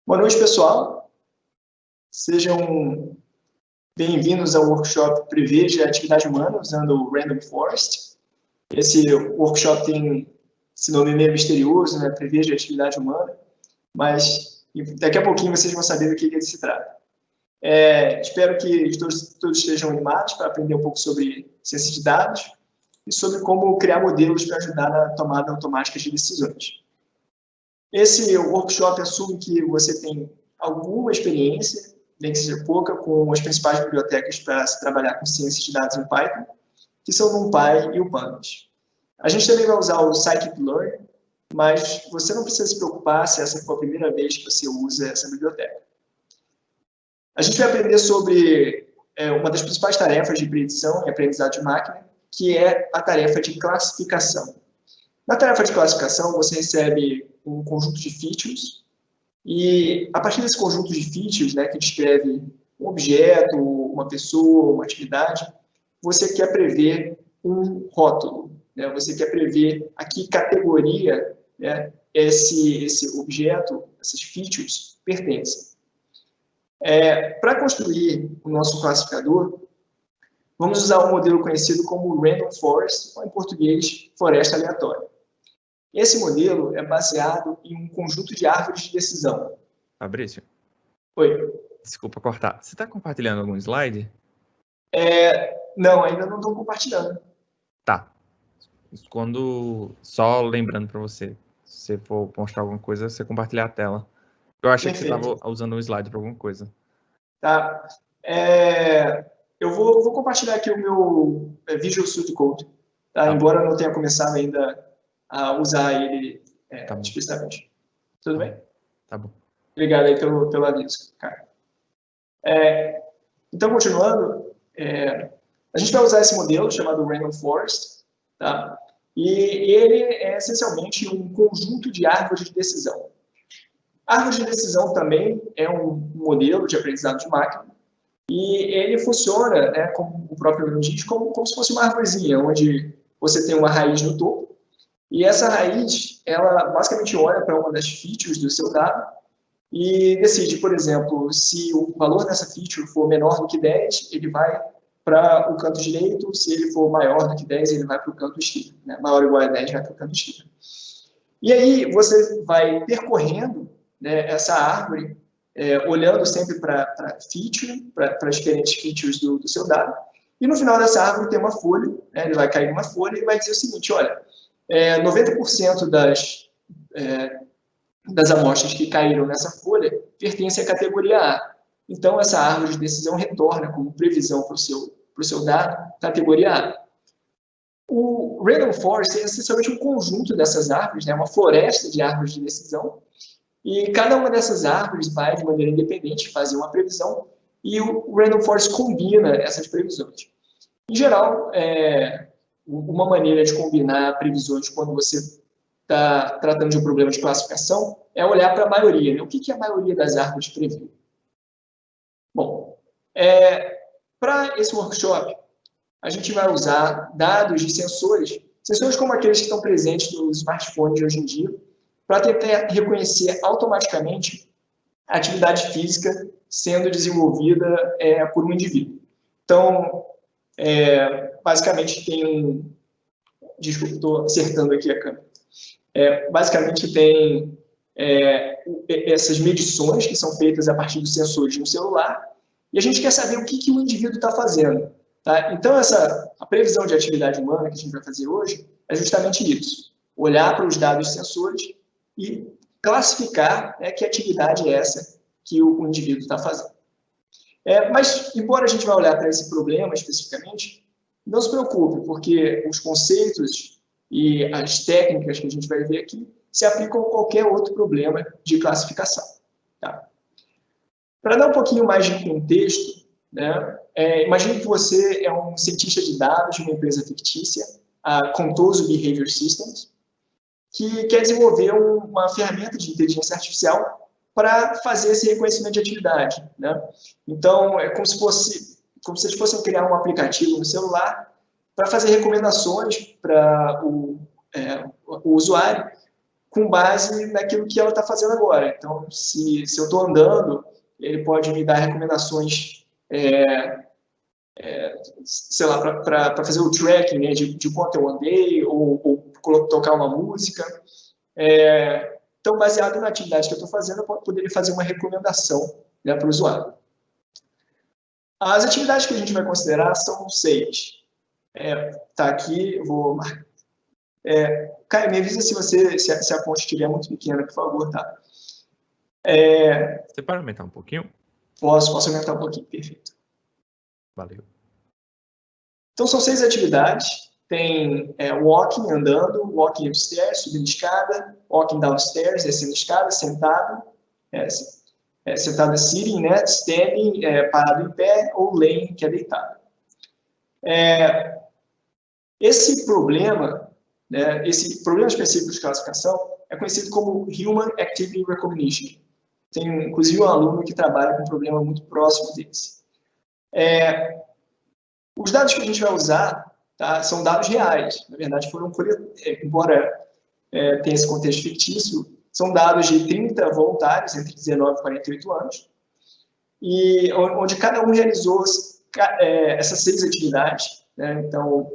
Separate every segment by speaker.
Speaker 1: Boa noite, pessoal. Sejam bem-vindos ao workshop Preveja Atividade Humana usando o Random Forest. Esse workshop tem esse nome meio misterioso, né? Preveja Atividade Humana, mas daqui a pouquinho vocês vão saber do que ele se trata. Espero que todos estejam animados para aprender um pouco sobre ciência de dados e sobre como criar modelos para ajudar na tomada automática de decisões. Esse workshop assume que você tem alguma experiência, nem que seja pouca, com as principais bibliotecas para se trabalhar com ciência de dados em Python, que são o NumPy e o Pandas. A gente também vai usar o Scikit-learn, mas você não precisa se preocupar se essa for a primeira vez que você usa essa biblioteca. A gente vai aprender sobre uma das principais tarefas de predição e aprendizado de máquina, que é a tarefa de classificação. Na tarefa de classificação, você recebe um conjunto de features, e a partir desse conjunto de features, né, que descreve um objeto, uma pessoa, uma atividade, você quer prever um rótulo, né? Você quer prever a que categoria, né, esse objeto, essas features, pertencem. Para construir o nosso classificador, vamos usar um modelo conhecido como Random Forest, ou em português, floresta aleatória. Esse modelo é baseado em um conjunto de árvores de decisão.
Speaker 2: Fabrício?
Speaker 1: Oi.
Speaker 2: Desculpa cortar. Você está compartilhando algum slide?
Speaker 1: Não, ainda não estou compartilhando.
Speaker 2: Tá. Só lembrando para você, se você for mostrar alguma coisa, você compartilhar a tela. Eu achei que você estava usando um slide para alguma coisa. Tá.
Speaker 1: Eu vou compartilhar aqui o meu Visual Studio Code, tá? Embora eu não tenha começado ainda a usar ele explicitamente. Tudo bem?
Speaker 2: Tá bom.
Speaker 1: Obrigado aí pelo aviso, cara. Então, continuando, a gente vai usar esse modelo chamado Random Forest, tá? E ele é essencialmente um conjunto de árvores de decisão. Árvore de decisão também é um modelo de aprendizado de máquina, e ele funciona, né, como o próprio nome diz, como se fosse uma árvorezinha, onde você tem uma raiz no topo, e essa raiz, ela basicamente olha para uma das features do seu dado e decide, por exemplo, se o valor dessa feature for menor do que 10, ele vai para o canto direito, se ele for maior do que 10, ele vai para o canto esquerdo. Né? Maior ou igual a 10 vai para o canto esquerdo. E aí você vai percorrendo, né, essa árvore, olhando sempre para feature, para as diferentes features do seu dado, e no final dessa árvore tem uma folha, né, ele vai cair numa folha e vai dizer o seguinte, olha, 90% das amostras que caíram nessa folha pertencem à categoria A. Então, essa árvore de decisão retorna como previsão para o seu dado, categoria A. O Random Forest é essencialmente um conjunto dessas árvores, né, uma floresta de árvores de decisão, e cada uma dessas árvores vai, de maneira independente, fazer uma previsão, e o Random Forest combina essas previsões. Em geral, uma maneira de combinar previsões quando você está tratando de um problema de classificação é olhar para a maioria. Né? O que a maioria das árvores previu? Bom, para esse workshop, a gente vai usar dados de sensores como aqueles que estão presentes nos smartphones de hoje em dia, para tentar reconhecer automaticamente a atividade física sendo desenvolvida por um indivíduo. Então, basicamente tem Desculpa, estou acertando aqui a câmera. Basicamente tem essas medições que são feitas a partir dos sensores de um celular, e a gente quer saber o que o indivíduo está fazendo. Tá? Então, a previsão de atividade humana que a gente vai fazer hoje é justamente isso. Olhar para os dados sensores e classificar, né, que atividade é essa que o indivíduo está fazendo. Mas, embora a gente vá olhar para esse problema especificamente, não se preocupe, porque os conceitos e as técnicas que a gente vai ver aqui se aplicam a qualquer outro problema de classificação. Tá? Para dar um pouquinho mais de contexto, né, imagine que você é um cientista de dados de uma empresa fictícia, a Contoso Behavior Systems, que quer desenvolver uma ferramenta de inteligência artificial para fazer esse reconhecimento de atividade. Né? Então, é como se vocês fossem criar um aplicativo no celular para fazer recomendações para o usuário com base naquilo que ela está fazendo agora. Então, se eu estou andando, ele pode me dar recomendações, sei lá, para fazer o tracking, né, de quanto eu andei, ou tocar uma música. Então, baseado na atividade que eu estou fazendo, eu poderia fazer uma recomendação, né, para o usuário. As atividades que a gente vai considerar são 6. Tá aqui, eu vou marcar. Caio, me avisa se a fonte estiver muito pequena, por favor, tá?
Speaker 2: Você pode aumentar um pouquinho?
Speaker 1: Posso aumentar um pouquinho, perfeito.
Speaker 2: Valeu.
Speaker 1: Então, são 6 atividades. Tem walking, andando, walking upstairs, subindo escada, walking downstairs, descendo escada, sentado, sentado sitting, né? Standing, parado em pé, ou laying, que é deitado. Esse problema, né, esse problema específico de classificação é conhecido como Human Activity Recognition. Tem, inclusive, um aluno que trabalha com um problema muito próximo desse. Os dados que a gente vai usar, tá, são dados reais. Na verdade, foram embora tenha esse contexto fictício, são dados de 30 voluntários entre 19 e 48 anos, e onde cada um realizou essas 6 atividades. Né? Então,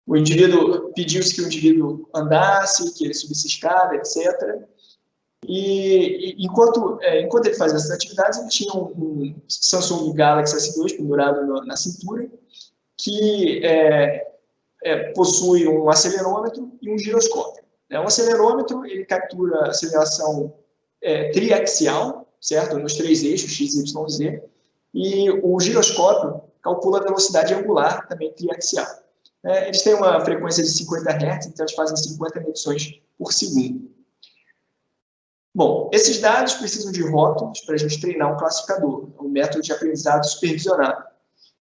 Speaker 1: o indivíduo pediu-se que o indivíduo andasse, que ele subisse escada, etc. E enquanto ele fazia essas atividades, ele tinha um Samsung Galaxy S2 pendurado na cintura, que possui um acelerômetro e um giroscópio. O acelerômetro, ele captura a aceleração triaxial, certo? Nos 3 eixos, x, y, z, e o giroscópio calcula a velocidade angular, também triaxial. Eles têm uma frequência de 50 Hz, então eles fazem 50 medições por segundo. Bom, esses dados precisam de rótulos para a gente treinar um classificador, um método de aprendizado supervisionado.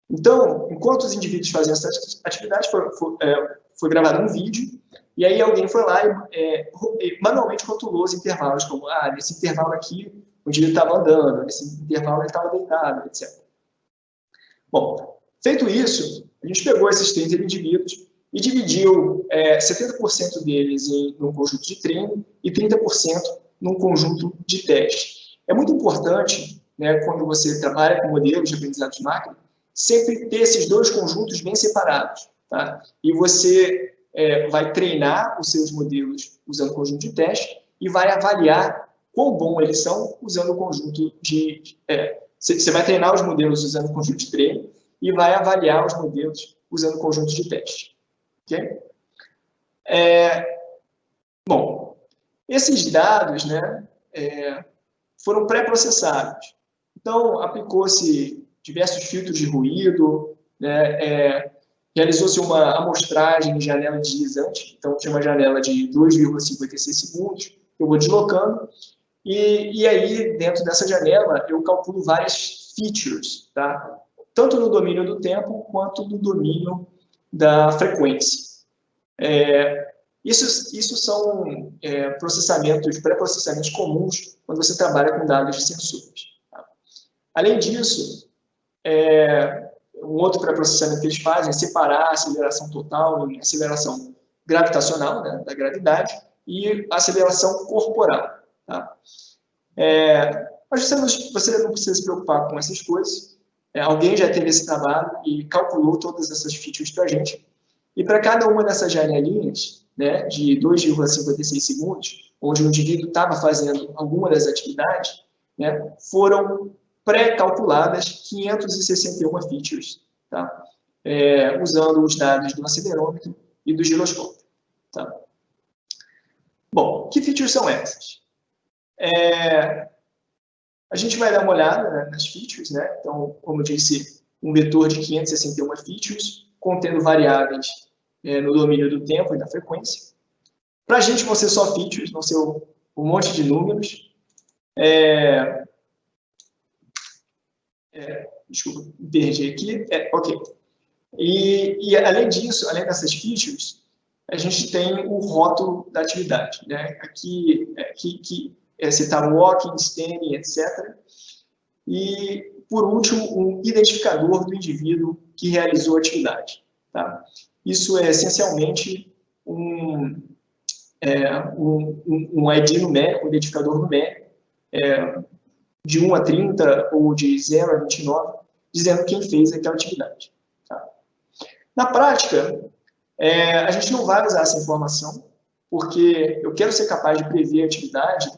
Speaker 1: Então, enquanto os indivíduos faziam essas atividades, foi gravado um vídeo, e aí alguém foi lá e manualmente rotulou os intervalos, como, nesse intervalo aqui o indivíduo estava andando, nesse intervalo ele estava deitado, etc. Bom, feito isso, a gente pegou esses 30 indivíduos e dividiu 70% deles num conjunto de treino e 30% num conjunto de teste. É muito importante, né, quando você trabalha com modelos de aprendizado de máquina, sempre ter esses 2 conjuntos bem separados. Tá? E você vai treinar os seus modelos usando o conjunto de teste e vai avaliar quão bom eles são usando o conjunto de... Você vai treinar os modelos usando o conjunto de treino e vai avaliar os modelos usando o conjunto de teste. Ok? Bom, esses dados, né, foram pré-processados. Então, aplicou-se diversos filtros de ruído, né, realizou-se uma amostragem de janela deslizante. Então, tinha uma janela de 2,56 segundos, que eu vou deslocando, e aí, dentro dessa janela, eu calculo várias features, tá? Tanto no domínio do tempo, quanto no domínio da frequência. Isso são pré-processamentos comuns quando você trabalha com dados de sensores. Tá? Além disso, um outro pré-processamento que eles fazem é separar a aceleração total em aceleração gravitacional, né, da gravidade, e aceleração corporal. Tá? Mas você não precisa se preocupar com essas coisas. Alguém já teve esse trabalho e calculou todas essas features para a gente. E para cada uma dessas janelinhas, né, de 2,56 segundos, onde o indivíduo estava fazendo alguma das atividades, né, foram pré-calculadas 561 features, tá? Usando os dados do acelerômetro e do giroscópio. Tá? Bom, que features são essas? A gente vai dar uma olhada, né, nas features, né? Então, como eu disse, um vetor de 561 features, contendo variáveis no domínio do tempo e da frequência. Para a gente vão ser só features, vão ser um monte de números. Desculpa, me perdi aqui. Ok. E além disso, além dessas features, a gente tem o rótulo da atividade, né? Aqui citar walking, standing, etc. E, por último, um identificador do indivíduo que realizou a atividade. Tá? Isso é essencialmente um ID numérico, um identificador numérico, de 1 a 30 ou de 0 a 29, dizendo quem fez aquela atividade. Tá? Na prática, a gente não vai usar essa informação, porque eu quero ser capaz de prever a atividade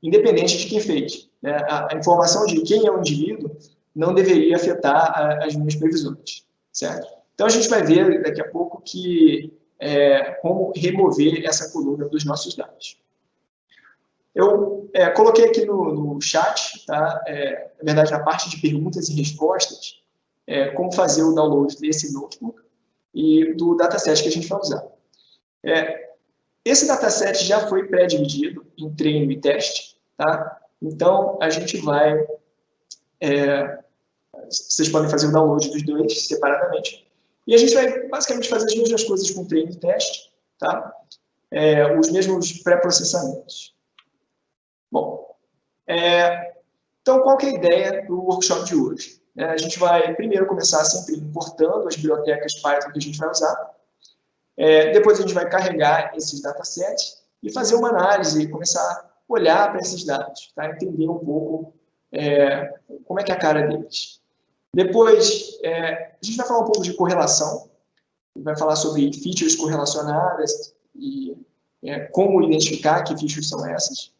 Speaker 1: independente de quem fez. Né? A informação de quem é o indivíduo não deveria afetar as minhas previsões. Certo? Então, a gente vai ver daqui a pouco como remover essa coluna dos nossos dados. Eu coloquei aqui no chat, tá? Na verdade, na parte de perguntas e respostas, como fazer o download desse notebook e do dataset que a gente vai usar. Esse dataset já foi pré-dividido em treino e teste, tá? Então, a gente vai... vocês podem fazer o download dos dois separadamente. E a gente vai, basicamente, fazer as mesmas coisas com treino e teste, tá? Os mesmos pré-processamentos. Bom, então, qual que é a ideia do workshop de hoje? A gente vai, primeiro, começar sempre importando as bibliotecas Python que a gente vai usar. Depois, a gente vai carregar esses datasets e fazer uma análise, começar a olhar para esses dados, tá? Entender um pouco como é que é a cara deles. Depois, a gente vai falar um pouco de correlação, vai falar sobre features correlacionadas e como identificar que features são essas.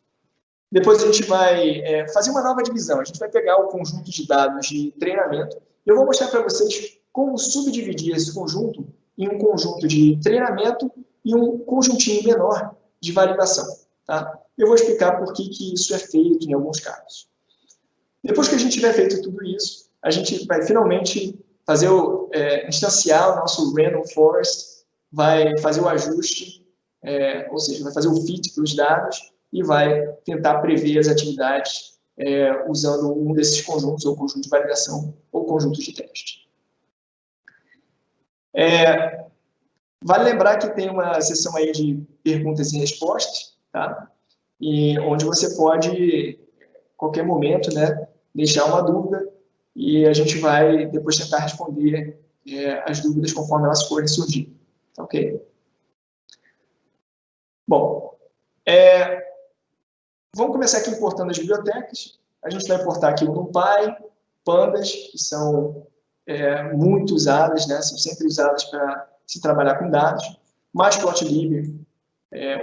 Speaker 1: Depois a gente vai fazer uma nova divisão, a gente vai pegar o conjunto de dados de treinamento e eu vou mostrar para vocês como subdividir esse conjunto em um conjunto de treinamento e um conjuntinho menor de validação. Tá? Eu vou explicar por que isso é feito em alguns casos. Depois que a gente tiver feito tudo isso, a gente vai finalmente fazer instanciar o nosso random forest, vai fazer o ajuste, ou seja, vai fazer o fit dos dados e vai tentar prever as atividades usando um desses conjuntos, ou conjunto de validação, ou conjunto de teste. Vale lembrar que tem uma seção aí de perguntas e respostas, tá? E onde você pode, a qualquer momento, né, deixar uma dúvida e a gente vai depois tentar responder as dúvidas conforme elas forem surgir. Ok? Bom, vamos começar aqui importando as bibliotecas. A gente vai importar aqui o NumPy, Pandas, que são muito usadas, né? São sempre usadas para se trabalhar com dados. Matplotlib,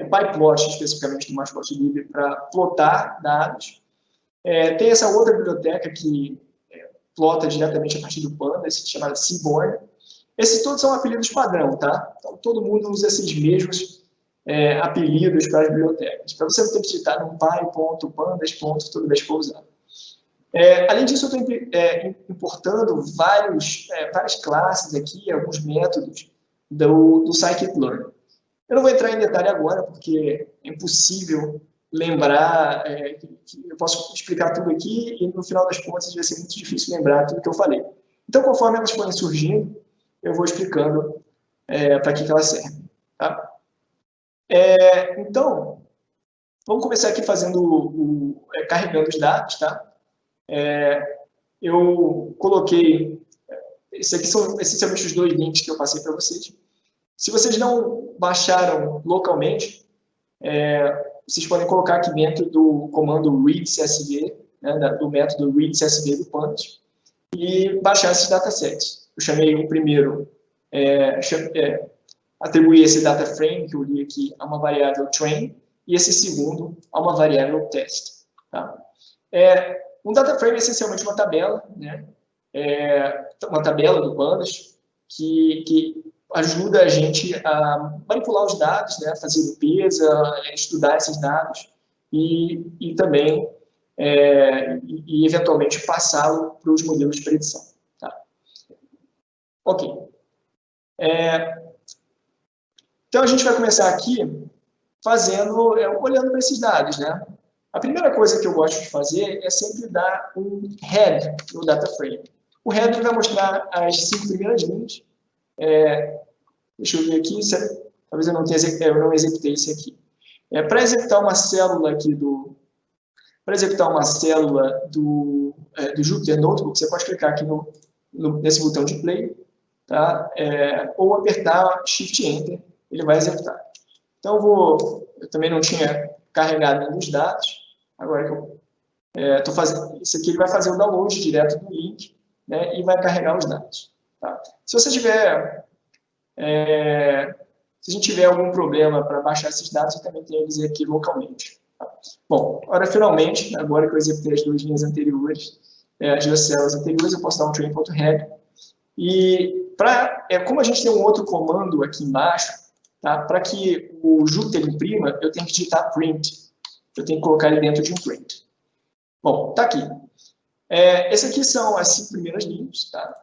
Speaker 1: o PyPlot, especificamente do Matplotlib, para plotar dados. Tem essa outra biblioteca que plota diretamente a partir do Pandas, chamada Seaborn. Esses todos são apelidos padrão, tá? Então, todo mundo usa esses mesmos apelidos para as bibliotecas. Para você não ter que digitar numpy.pandas. Toda vez que for usar. Além disso, eu estou importando várias classes aqui, alguns métodos do scikit-learn. Eu não vou entrar em detalhe agora, porque é impossível lembrar, eu posso explicar tudo aqui e no final das contas vai ser muito difícil lembrar tudo que eu falei. Então, conforme elas forem surgindo, eu vou explicando para que elas servem. Tá? Então, vamos começar aqui fazendo carregando os dados. Tá? Eu coloquei, esses são essencialmente os dois links que eu passei para vocês. Se vocês não baixaram localmente, vocês podem colocar aqui dentro do comando read.csv, né, do método read.csv do Pandas, e baixar esses datasets. Eu chamei o primeiro, atribuí esse data frame, que eu li aqui, a uma variável train, e esse segundo a uma variável test. Tá? Um data frame é essencialmente uma tabela, né, uma tabela do Pandas, que ajuda a gente a manipular os dados, né, fazer limpeza, estudar esses dados e também, eventualmente, passá-lo para os modelos de predição. Tá? Ok. Então, a gente vai começar aqui olhando para esses dados. Né? A primeira coisa que eu gosto de fazer é sempre dar um head no data frame. O head vai mostrar as 5 primeiras linhas. Deixa eu ver aqui, talvez eu não executei esse aqui. Para executar uma célula aqui do Jupyter Notebook, você pode clicar aqui nesse botão de play, tá? Ou apertar Shift Enter, ele vai executar. Então, eu vou eu também não tinha carregado ainda os dados. Agora que eu estou fazendo isso aqui, ele vai fazer o download direto do link, né, e vai carregar os dados. Tá? Se você tiver, se a gente tiver algum problema para baixar esses dados, eu também tenho a dizer aqui localmente. Tá? Bom, finalmente, agora que eu executei as duas linhas anteriores, as duas células anteriores, eu posso dar um train.head. E como a gente tem um outro comando aqui embaixo, tá? Para que o Jupyter imprima, eu tenho que digitar print. Eu tenho que colocar ele dentro de um print. Bom, tá aqui. Essas aqui são as 5 primeiras linhas, tá?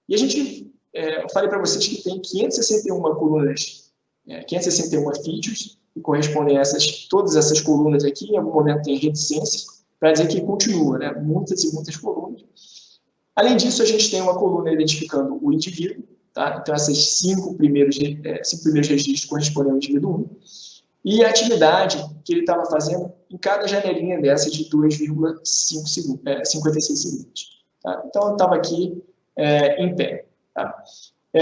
Speaker 1: E a gente, eu falei para vocês que tem 561 colunas, 561 features, que correspondem a todas essas colunas aqui. Em algum momento tem reticência, para dizer que continua, né? Muitas e muitas colunas. Além disso, a gente tem uma coluna identificando o indivíduo, tá? Então, essas 5 primeiros registros correspondem ao indivíduo 1. E a atividade que ele estava fazendo em cada janelinha dessa de 2,56 segundos. Tá? Então, eu estava aqui em pé. Tá?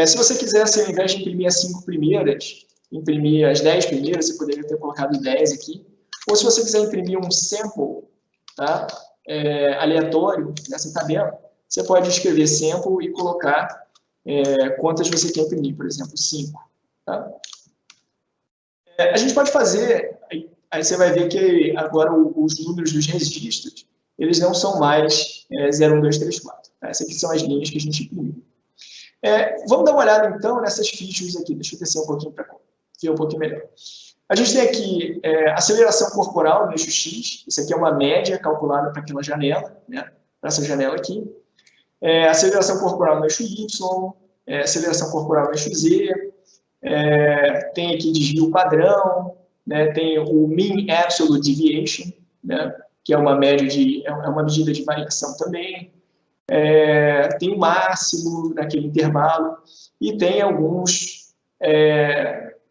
Speaker 1: Se você quisesse, ao invés de imprimir as 5 primeiras, imprimir as 10 primeiras, você poderia ter colocado 10 aqui. Ou se você quiser imprimir um sample, tá? Aleatório nessa tabela, você pode escrever sample e colocar quantas você quer imprimir, por exemplo, 5. Tá? A gente pode fazer, aí você vai ver que agora os números dos registros, eles não são mais 0, 1, 2, 3, 4. Tá? Essas aqui são as linhas que a gente imprimiu. Vamos dar uma olhada, então, nessas features aqui. Deixa eu descer um pouquinho para ver um pouquinho melhor. A gente tem aqui aceleração corporal no eixo X. Isso aqui é uma média calculada para aquela janela, né? Para essa janela aqui. Aceleração corporal no eixo Y, aceleração corporal no eixo Z, tem aqui desvio padrão, né, tem o Mean Absolute Deviation, né, que é uma média é uma medida de variação também, tem o máximo naquele intervalo, e tem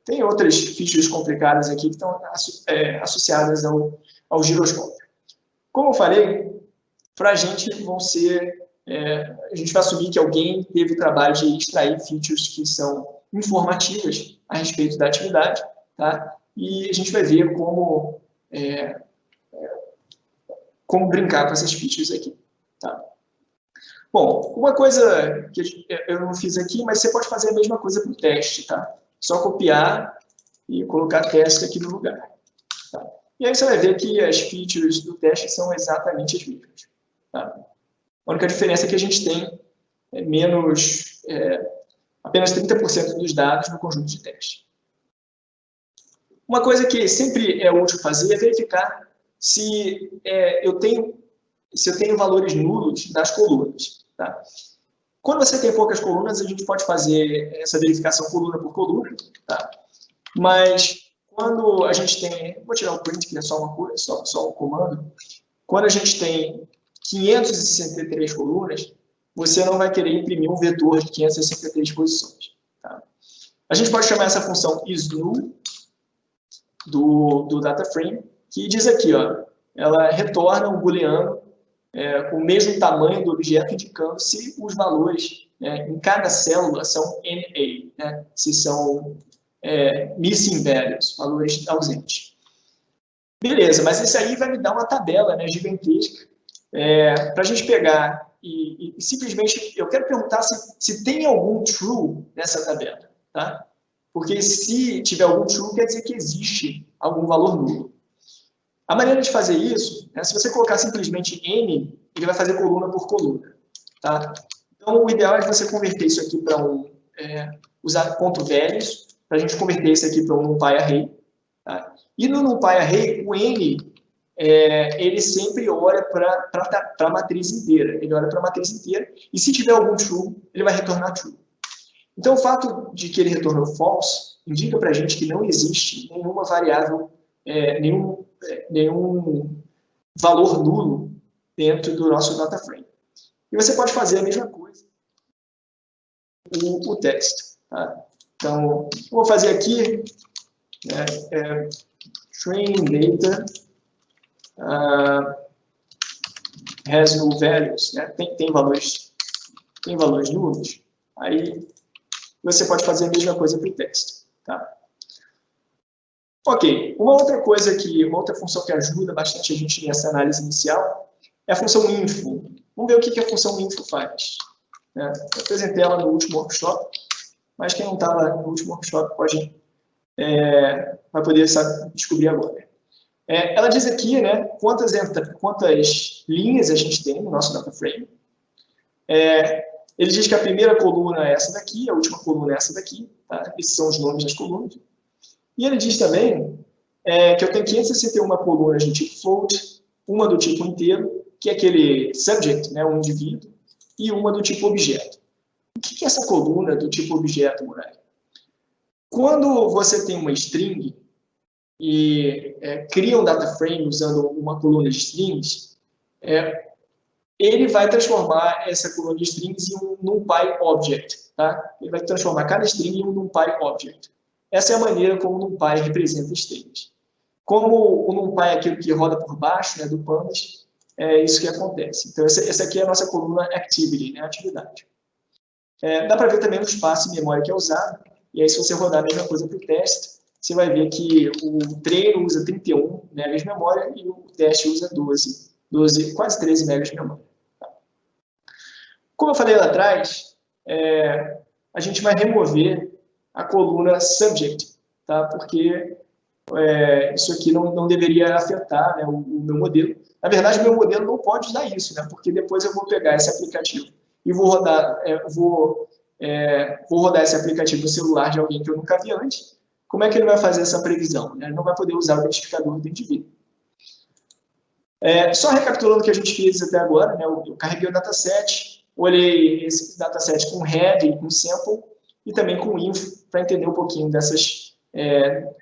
Speaker 1: tem outras features complicadas aqui que estão associadas ao giroscópio. Como eu falei, para a gente a gente vai assumir que alguém teve o trabalho de extrair features que são informativas a respeito da atividade, tá? E a gente vai ver como brincar com essas features aqui, tá? Bom, uma coisa que eu não fiz aqui, mas você pode fazer a mesma coisa para o teste, tá? Só copiar e colocar teste aqui no lugar, tá? E aí você vai ver que as features do teste são exatamente as mesmas, tá? A única diferença é que a gente tem apenas 30% dos dados no conjunto de teste. Uma coisa que sempre é útil fazer é verificar se eu tenho valores nulos nas colunas. Tá? Quando você tem poucas colunas, a gente pode fazer essa verificação coluna por coluna. Tá? Mas quando a gente tem... Vou tirar o print, que é só uma coisa, só um comando. Quando a gente tem 563 colunas, você não vai querer imprimir um vetor de 563 posições. Tá? A gente pode chamar essa função isNull do DataFrame, que diz aqui, ó, ela retorna um booleano com o mesmo tamanho do objeto, indicando se os valores em cada célula são NA, né? Se são missing values, valores ausentes. Beleza, mas isso aí vai me dar uma tabela, né, gigantesca, para a gente pegar e simplesmente, eu quero perguntar se tem algum true nessa tabela, tá? Porque se tiver algum true, quer dizer que existe algum valor nulo. A maneira de fazer isso, se você colocar simplesmente N, ele vai fazer coluna por coluna, tá? Então, o ideal é você converter isso aqui para usar ponto values, para a gente converter isso aqui para um NumPy array, tá? E no NumPy array, o N, ele sempre olha para a matriz inteira. Ele olha para a matriz inteira, e se tiver algum true, ele vai retornar true. Então, o fato de que ele retornou false indica para a gente que não existe nenhuma variável, nenhum valor nulo dentro do nosso DataFrame. E você pode fazer a mesma coisa com o texto. Tá? Então, vou fazer aqui train data has null values, né? tem valores nulos. Aí você pode fazer a mesma coisa para o texto. Tá? Ok, uma outra função que ajuda bastante a gente nessa análise inicial é a função info. Vamos ver o que a função info faz. Eu apresentei ela no último workshop, mas quem não estava no último workshop vai poder descobrir agora. Ela diz aqui, né, quantas linhas a gente tem no nosso data frame. Ele diz que a primeira coluna é essa daqui, a última coluna é essa daqui. Tá? Esses são os nomes das colunas. E ele diz também que eu tenho 561 colunas do tipo float, uma do tipo inteiro, que é aquele subject, né, um indivíduo, e uma do tipo objeto. O que é essa coluna do tipo objeto, Muralha? Quando você tem uma string e cria um data frame usando uma coluna de strings, ele vai transformar essa coluna de strings em um NumPy object. Tá? Ele vai transformar cada string em um NumPy object. Essa é a maneira como o NumPy representa strings. Como o NumPy é aquilo que roda por baixo, né, do pandas, é isso que acontece. Então, essa aqui é a nossa coluna activity, né, atividade. Dá para ver também o espaço de memória que é usado. E aí, se você rodar a mesma coisa para o teste, você vai ver que o treino usa 31 MB de memória e o teste usa 12, quase 13 MB de memória. Como eu falei lá atrás, a gente vai remover a coluna subject, tá? Porque isso aqui não deveria afetar, né, o meu modelo. Na verdade, o meu modelo não pode usar isso, né? Porque depois eu vou pegar esse aplicativo e vou rodar esse aplicativo no celular de alguém que eu nunca vi antes. Como é que ele vai fazer essa previsão? Ele não vai poder usar o identificador do indivíduo. Só recapitulando o que a gente fez até agora, né, eu carreguei o dataset, olhei esse dataset com head e com sample, e também com info, para entender um pouquinho dessas,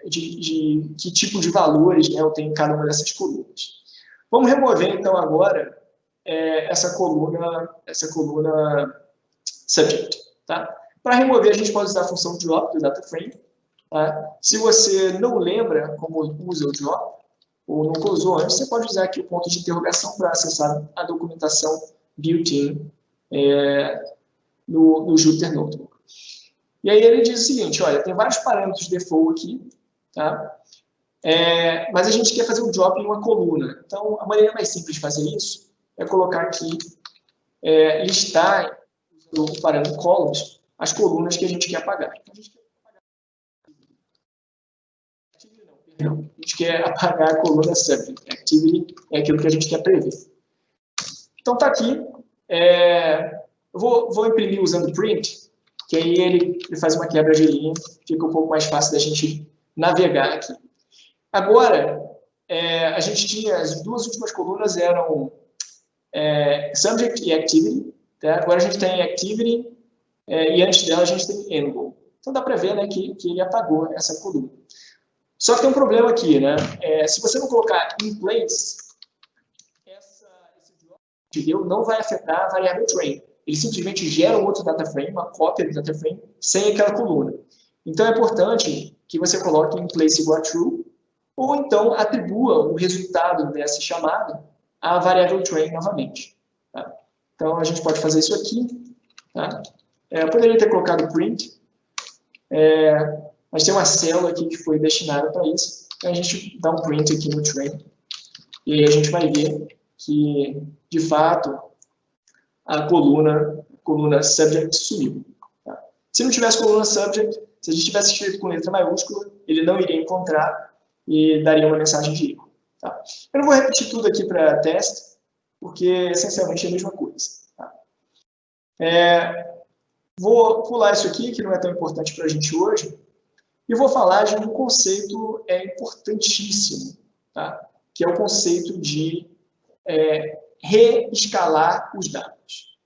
Speaker 1: de que tipo de valores, né, eu tenho em cada uma dessas colunas. Vamos remover, então, agora essa coluna subject. Tá? Para remover, a gente pode usar a função drop do data frame. Tá? Se você não lembra como usa o drop, ou nunca usou antes, você pode usar aqui o ponto de interrogação para acessar a documentação built-in no Jupyter Notebook. E aí ele diz o seguinte, olha, tem vários parâmetros default aqui, tá? Mas a gente quer fazer um drop em uma coluna. Então, a maneira mais simples de fazer isso é colocar aqui, listar, usando o parâmetro columns, as colunas que a gente quer apagar. Então, a gente quer apagar a coluna subject. Activity é aquilo que a gente quer prever. Então, está aqui. Eu vou imprimir usando print, que aí ele faz uma quebra de linha, fica um pouco mais fácil da gente navegar aqui. Agora, a gente tinha, as duas últimas colunas eram subject e activity. Tá? Agora a gente tem activity e antes dela a gente tem angle. Então dá para ver, né, que ele apagou essa coluna. Só que tem um problema aqui, né? Se você não colocar in place, esse drop não vai afetar a variável train. Ele simplesmente gera um outro data frame, uma cópia do data frame, sem aquela coluna. Então é importante que você coloque in place igual a true, ou então atribua o resultado dessa chamada à variável train novamente. Tá? Então a gente pode fazer isso aqui. Tá? Eu poderia ter colocado print, mas tem uma célula aqui que foi destinada para isso. Então a gente dá um print aqui no train. E aí a gente vai ver que, de fato, a coluna subject sumiu. Tá? Se não tivesse coluna subject, se a gente tivesse escrito com letra maiúscula, ele não iria encontrar e daria uma mensagem de erro. Tá? Eu não vou repetir tudo aqui para teste, porque essencialmente é a mesma coisa. Tá? Vou pular isso aqui, que não é tão importante para a gente hoje, e vou falar de um conceito importantíssimo, tá? Que é o conceito de reescalar os dados.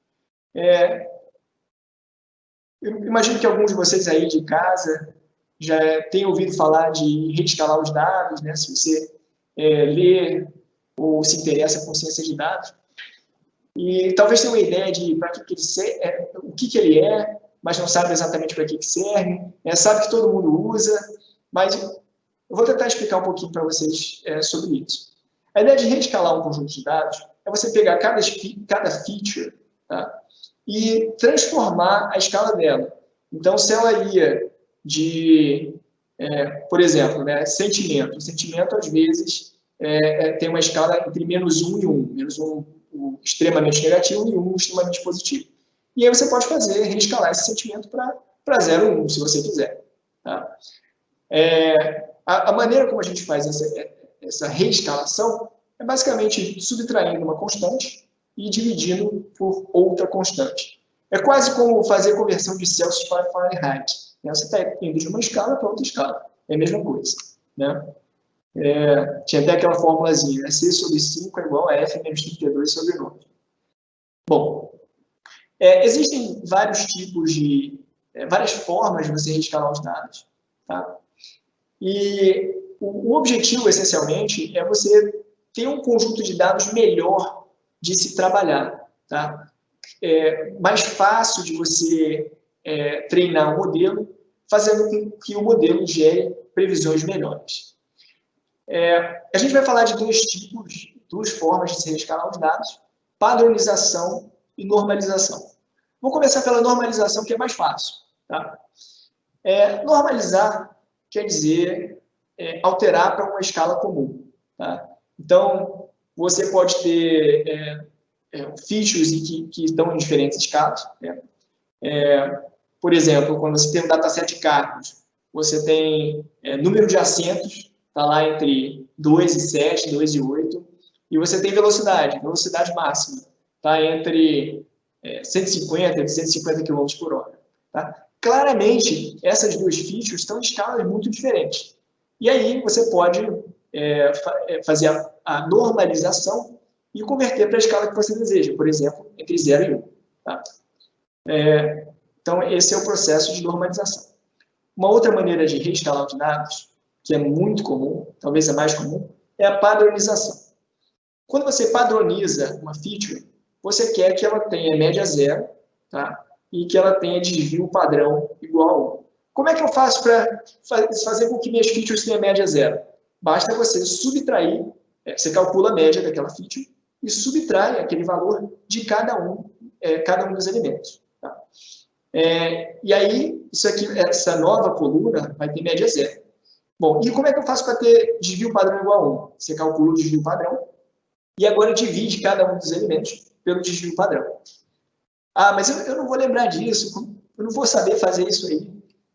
Speaker 1: Eu imagino que alguns de vocês aí de casa já tenham ouvido falar de reescalar os dados, né? Se você lê ou se interessa por ciência de dados. E talvez tenha uma ideia de para que o que ele é, mas não sabe exatamente para que serve. Sabe que todo mundo usa, mas eu vou tentar explicar um pouquinho para vocês sobre isso. A ideia de reescalar um conjunto de dados é você pegar cada feature, tá? E transformar a escala dela. Então, se ela ia de Por exemplo, né, sentimento. O sentimento, às vezes, tem uma escala entre -1 e 1. -1 extremamente negativo e 1 extremamente positivo. E aí você pode reescalar esse sentimento para 0, 1, se você quiser. Tá? A maneira como a gente faz essa reescalação é basicamente subtraindo uma constante e dividindo por outra constante. É quase como fazer conversão de Celsius para Fahrenheit. Você está indo de uma escala para outra escala. É a mesma coisa. Né? Tinha até aquela formulazinha, né? C sobre 5 é igual a F menos 32 sobre 9. Bom, existem vários tipos várias formas de você reescalar os dados. Tá? E o objetivo, essencialmente, é você ter um conjunto de dados melhor de se trabalhar. Tá? Mais fácil de você treinar o modelo, fazendo com que o modelo gere previsões melhores. A gente vai falar de duas formas de se reescalar os dados: padronização e normalização. Vou começar pela normalização, que é mais fácil. Tá? Normalizar quer dizer alterar para uma escala comum. Tá? Então, você pode ter features que estão em diferentes escalas. Né? Por exemplo, quando você tem um dataset de cálculos, você tem número de assentos, está lá entre 2 e 7, 2 e 8, e você tem velocidade máxima, está entre 150 e 150 km por hora. Tá? Claramente, essas duas features estão em escalas muito diferentes. E aí você pode fazer a normalização e converter para a escala que você deseja, por exemplo, entre 0 e 1. Tá? Então, esse é o processo de normalização. Uma outra maneira de reescalar os dados, que é muito comum, talvez a mais comum, é a padronização. Quando você padroniza uma feature, você quer que ela tenha média 0, tá? E que ela tenha desvio padrão igual a 1. Como é que eu faço para fazer com que minhas features tenham média 0? Basta você subtrair, você calcula a média daquela feature e subtrai aquele valor de cada um dos elementos. Tá? E aí, essa nova coluna vai ter média 0. Bom, e como é que eu faço para ter desvio padrão igual a 1? Você calcula o desvio padrão e agora divide cada um dos elementos pelo desvio padrão. Ah, mas eu não vou lembrar disso, eu não vou saber fazer isso aí.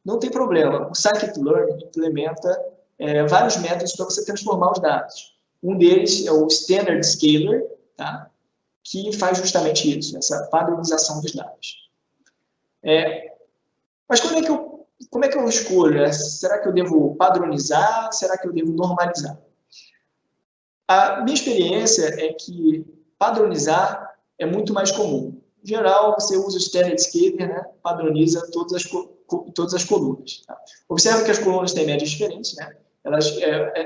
Speaker 1: Não tem problema. O scikit-learn implementa vários métodos para você transformar os dados. Um deles é o Standard Scaler, tá? Que faz justamente isso, essa padronização dos dados. Mas como é que eu escolho? Né? Será que eu devo padronizar? Será que eu devo normalizar? A minha experiência é que padronizar é muito mais comum. Em geral, você usa o Standard Scaler, né? Padroniza todas as colunas. Tá? Observe que as colunas têm médias diferentes, né?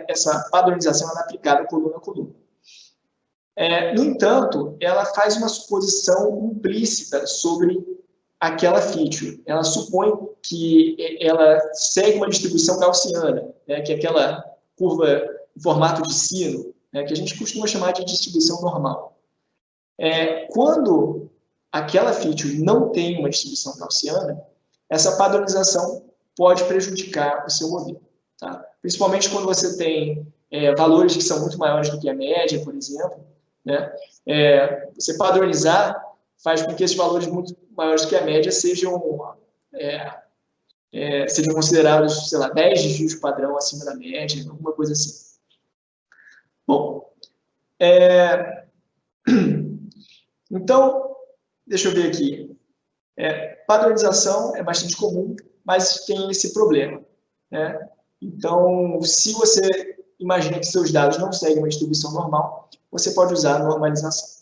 Speaker 1: Essa padronização é aplicada coluna a coluna. No entanto, ela faz uma suposição implícita sobre aquela feature. Ela supõe que ela segue uma distribuição gaussiana, né? Que é aquela curva em formato de sino, né? Que a gente costuma chamar de distribuição normal. Quando aquela feature não tem uma distribuição gaussiana, essa padronização pode prejudicar o seu modelo. Tá? Principalmente quando você tem valores que são muito maiores do que a média, por exemplo. Né? Você padronizar faz com que esses valores muito maiores do que a média sejam considerados, sei lá, 10 desvios padrão acima da média, alguma coisa assim. Bom, então, deixa eu ver aqui. Padronização é bastante comum, mas tem esse problema. Né? Então, se você imagina que seus dados não seguem uma distribuição normal, você pode usar a normalização.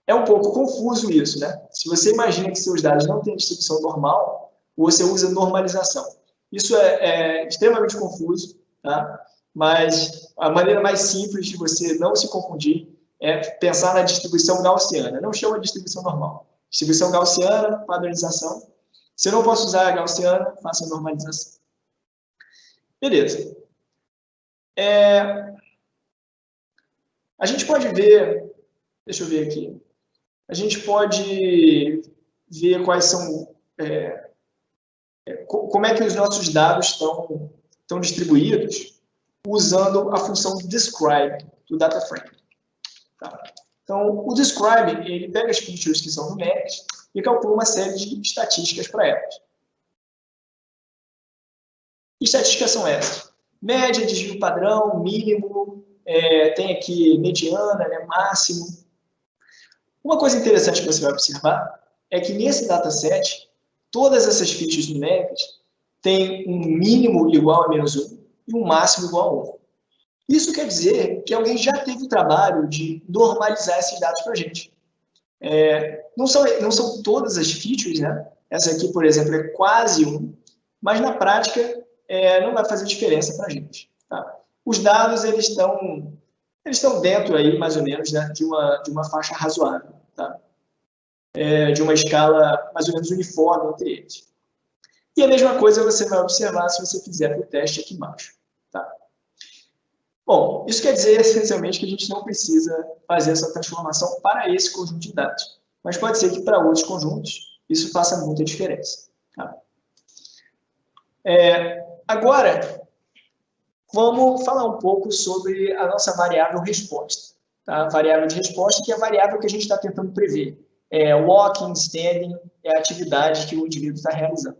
Speaker 1: É um pouco confuso isso, né? Se você imagina que seus dados não têm distribuição normal, você usa normalização. Isso é extremamente confuso, tá? Mas a maneira mais simples de você não se confundir é pensar na distribuição gaussiana. Não chama de distribuição normal. Distribuição gaussiana, padronização. Se eu não posso usar a gaussiana, faça a normalização. Beleza. A gente pode ver... Deixa eu ver aqui. A gente pode ver quais são como é que os nossos dados estão distribuídos usando a função describe do data frame. Tá? Então, o describe, ele pega as features que são numéricas e calcula uma série de estatísticas para elas. Que estatísticas são essas? Média, desvio padrão, mínimo, tem aqui mediana, né, máximo. Uma coisa interessante que você vai observar é que nesse dataset, todas essas features numéricas têm um mínimo igual a -1 e um máximo igual a 1. Isso quer dizer que alguém já teve o trabalho de normalizar esses dados para a gente. Não são todas as features, né? Essa aqui, por exemplo, é quase 1, mas na prática não vai fazer diferença para a gente. Tá? Os dados eles estão dentro aí, mais ou menos, né, de uma faixa razoável, tá? De uma escala mais ou menos uniforme entre eles. E a mesma coisa você vai observar se você fizer o teste aqui embaixo. Tá? Bom, isso quer dizer, essencialmente, que a gente não precisa fazer essa transformação para esse conjunto de dados. Mas pode ser que para outros conjuntos isso faça muita diferença. Tá? Agora, vamos falar um pouco sobre a nossa variável resposta. Tá? A variável de resposta, que é a variável que a gente está tentando prever. Walking, standing, é a atividade que o indivíduo está realizando.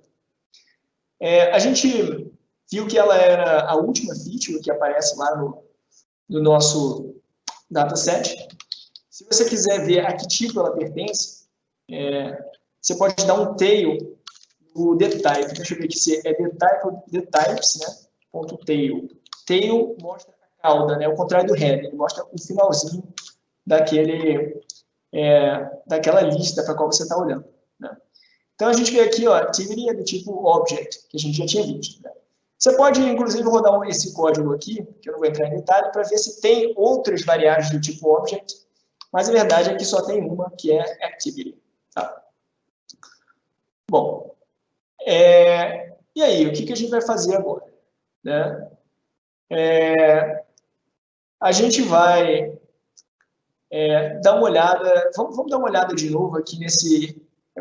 Speaker 1: A gente viu que ela era a última feature que aparece lá no nosso dataset. Se você quiser ver a que tipo ela pertence, você pode dar um tail no dtype. Deixa eu ver aqui se é dtype ou dtypes, né? Ponto tail. Tail mostra a cauda, né? O contrário do head, ele mostra o finalzinho daquela lista para a qual você está olhando. Né? Então, a gente vê aqui, ó, activity é do tipo object, que a gente já tinha visto. Né? Você pode, inclusive, rodar esse código aqui, que eu não vou entrar em detalhe, para ver se tem outras variáveis do tipo object, mas a verdade é que só tem uma, que é activity. Tá? Bom, e aí, o que a gente vai fazer agora? Né? A gente vai dar uma olhada, vamos dar uma olhada de novo aqui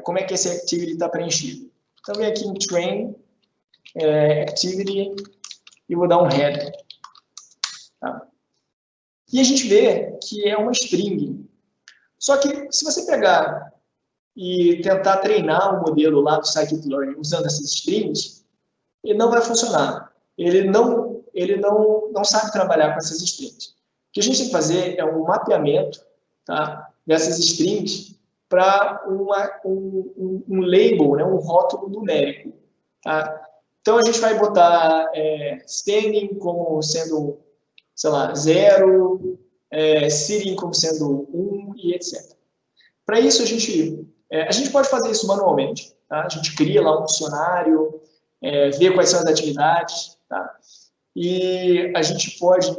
Speaker 1: como é que esse activity está preenchido. Então, vem aqui em train, activity, e vou dar um header. Tá? E a gente vê que é uma string. Só que, se você pegar e tentar treinar o modelo lá do scikit-learn usando essas strings, ele não vai funcionar. Ele não sabe trabalhar com essas strings. O que a gente tem que fazer é um mapeamento, tá, dessas strings para um label, né, um rótulo numérico. Tá? Então, a gente vai botar standing como sendo, sei lá, 0, sitting como sendo 1 e etc. Para isso, a gente pode fazer isso manualmente. Tá? A gente cria lá um dicionário, vê quais são as atividades, tá? E a gente pode...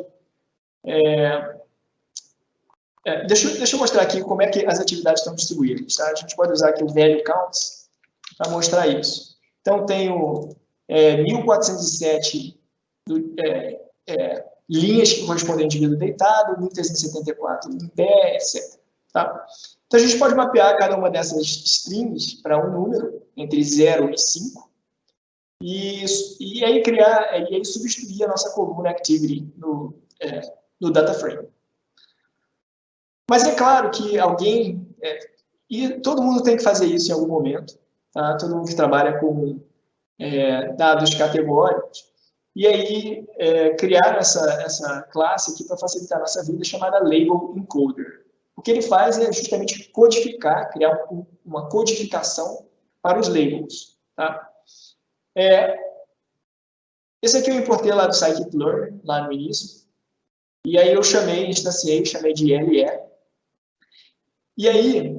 Speaker 1: deixa eu mostrar aqui como é que as atividades estão distribuídas. Tá? A gente pode usar aqui o value counts para mostrar isso. Então, tenho 1.407 linhas que correspondem ao indivíduo deitado, 1.374 em pé, etc. Tá? Então, a gente pode mapear cada uma dessas strings para um número, entre 0 e 5, e aí substituir a nossa coluna activity no data frame. Mas é claro que e todo mundo tem que fazer isso em algum momento, tá? Todo mundo que trabalha com dados categóricos, e aí criaram essa classe aqui para facilitar a nossa vida, chamada Label Encoder. O que ele faz é justamente codificar, criar uma codificação para os labels. Tá? Esse aqui eu importei lá do scikit-learn, lá no início, e aí eu instanciei de LE. E aí,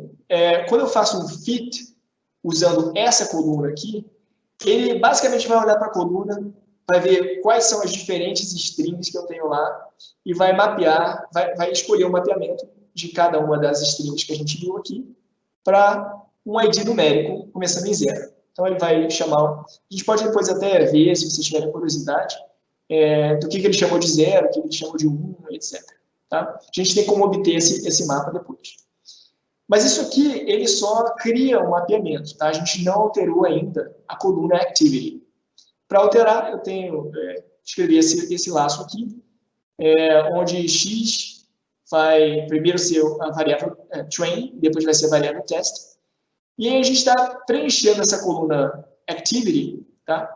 Speaker 1: quando eu faço um fit, usando essa coluna aqui, ele basicamente vai olhar para a coluna, vai ver quais são as diferentes strings que eu tenho lá, e vai mapear, vai escolher o mapeamento de cada uma das strings que a gente viu aqui, para um ID numérico, começando em 0. Então, ele vai chamar... A gente pode depois até ver, se vocês tiverem curiosidade, do que ele chamou de 0, o que ele chamou de 1, etc. Tá? A gente tem como obter esse mapa depois. Mas isso aqui, ele só cria um mapeamento, tá? A gente não alterou ainda a coluna Activity. Para alterar, eu tenho escrever esse laço aqui, onde x vai primeiro ser a variável train, depois vai ser a variável test. E aí a gente está preenchendo essa coluna Activity, tá?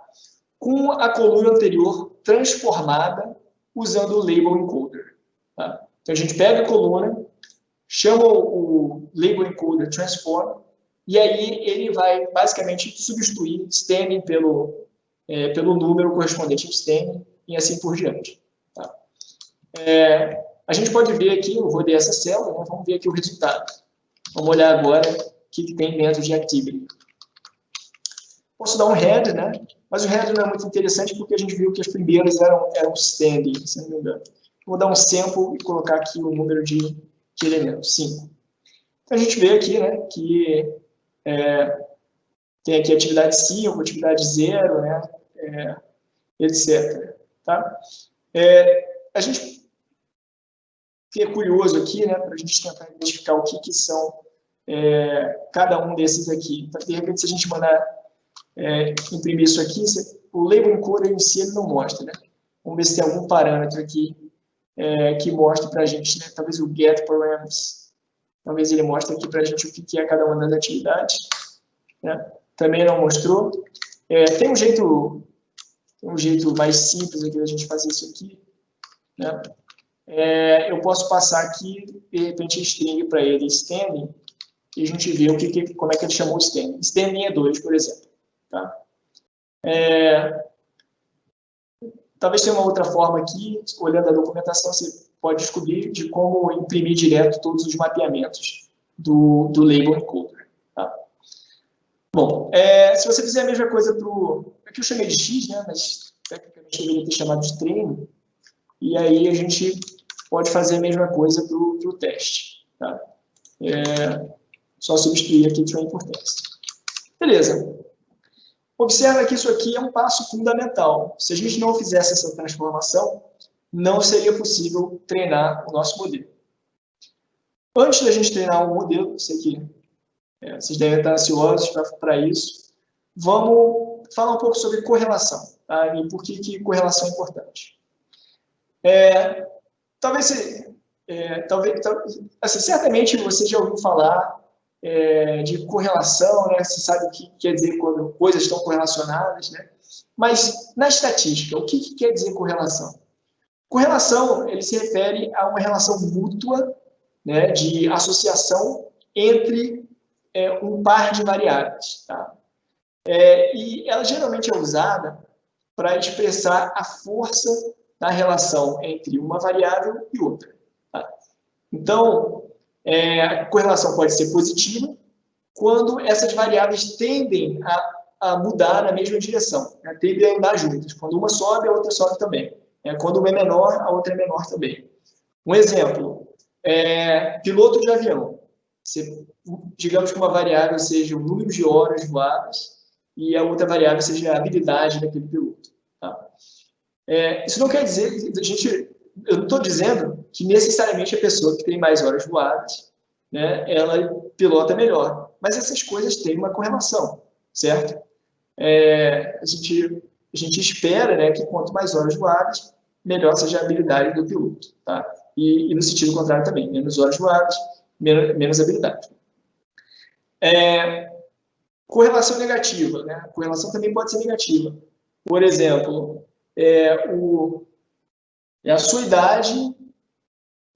Speaker 1: Com a coluna anterior transformada usando o label encoder. Tá? Então a gente pega a coluna, chama o label encoder transform, e aí ele vai basicamente substituir standing pelo número correspondente ao standing e assim por diante. Tá? A gente pode ver aqui, eu vou essa célula, né? Vamos ver aqui o resultado. Vamos olhar agora o que tem dentro de Activity. Posso dar um head, né? Mas o head não é muito interessante porque a gente viu que as primeiras eram standing, se não me engano. Vou dar um sample e colocar aqui o número de elementos, 5. Então a gente vê aqui, né, que tem aqui atividade 5, atividade 0, né, etc. Tá? A gente que é curioso aqui, né, para a gente tentar identificar o que são cada um desses aqui. Então, de repente, se a gente mandar imprimir isso aqui, o label encoder em si ele não mostra, né? Vamos ver se tem algum parâmetro aqui que mostre para a gente, né? Talvez o get params, talvez ele mostre aqui para a gente o que é cada uma das atividades, né? Também não mostrou. Tem um jeito mais simples aqui da gente fazer isso aqui, né? Eu posso passar aqui, de repente, string para ele, standing, e a gente vê como é que ele chamou o standing. Standing é 2, por exemplo. Tá? Talvez tenha uma outra forma aqui, olhando a documentação, você pode descobrir de como imprimir direto todos os mapeamentos do label encoder. Tá? Bom, se você fizer a mesma coisa para o... Aqui eu chamei de X, né? Mas tecnicamente deveria ter chamado de treino. E aí a gente pode fazer a mesma coisa para o teste. Tá? Só substituir aqui train por test. Beleza. Observa que isso aqui é um passo fundamental. Se a gente não fizesse essa transformação, não seria possível treinar o nosso modelo. Antes da gente treinar o modelo, sei que vocês devem estar ansiosos para isso, vamos falar um pouco sobre correlação, tá? E por que correlação é importante. Assim, certamente você já ouviu falar de correlação, né? Você sabe o que quer dizer quando coisas estão correlacionadas, né? Mas na estatística, o que quer dizer correlação? Correlação, ele se refere a uma relação mútua, né, de associação entre um par de variáveis. Tá? E ela geralmente é usada para expressar a força da relação entre uma variável e outra. Tá? Então, a correlação pode ser positiva quando essas variáveis tendem a mudar na mesma direção, né? Tendem a andar juntas. Quando uma sobe, a outra sobe também. Quando uma é menor, a outra é menor também. Um exemplo, piloto de avião. Digamos que uma variável seja o número de horas voadas e a outra variável seja a habilidade daquele piloto. Tá? Isso não quer dizer, eu não estou dizendo que necessariamente a pessoa que tem mais horas voadas, né, ela pilota melhor. Mas essas coisas têm uma correlação, certo? A gente espera, né, que quanto mais horas voadas, melhor seja a habilidade do piloto. Tá? E no sentido contrário também, menos horas voadas, menos habilidade. Correlação negativa, né? Correlação também pode ser negativa. Por exemplo, a sua idade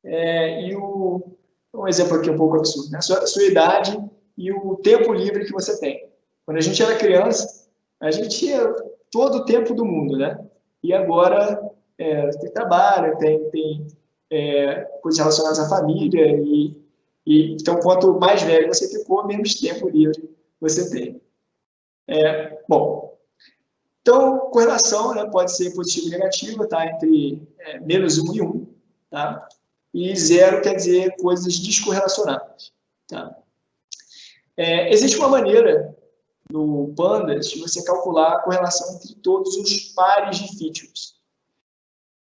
Speaker 1: e um exemplo aqui um pouco absurdo, né? A sua idade e o tempo livre que você tem. Quando a gente era criança, a gente tinha todo o tempo do mundo, né? E agora tem trabalho, tem coisas relacionadas à família então, quanto mais velho você ficou, menos tempo livre você tem. Bom, então, correlação, né, pode ser positiva e negativa, tá? Entre menos 1 e 1. Tá? E 0 quer dizer coisas descorrelacionadas. Tá? Existe uma maneira no Pandas de você calcular a correlação entre todos os pares de features.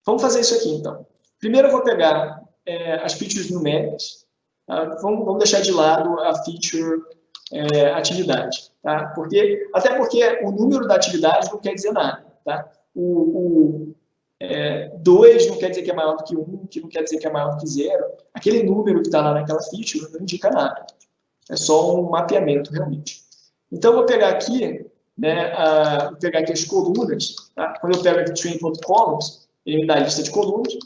Speaker 1: Vamos fazer isso aqui, então. Primeiro eu vou pegar as features numéricas Tá? Vamos deixar de lado a feature atividade. Tá? Até porque o número da atividade não quer dizer nada. Tá? 2 não quer dizer que é maior do que 1, que não quer dizer que é maior do que 0. Aquele número que está lá naquela feature não indica nada. É só um mapeamento, realmente. Então, eu vou pegar aqui, vou pegar aqui as colunas. Tá? Quando eu pego aqui train.columns, ele me dá a lista de colunas.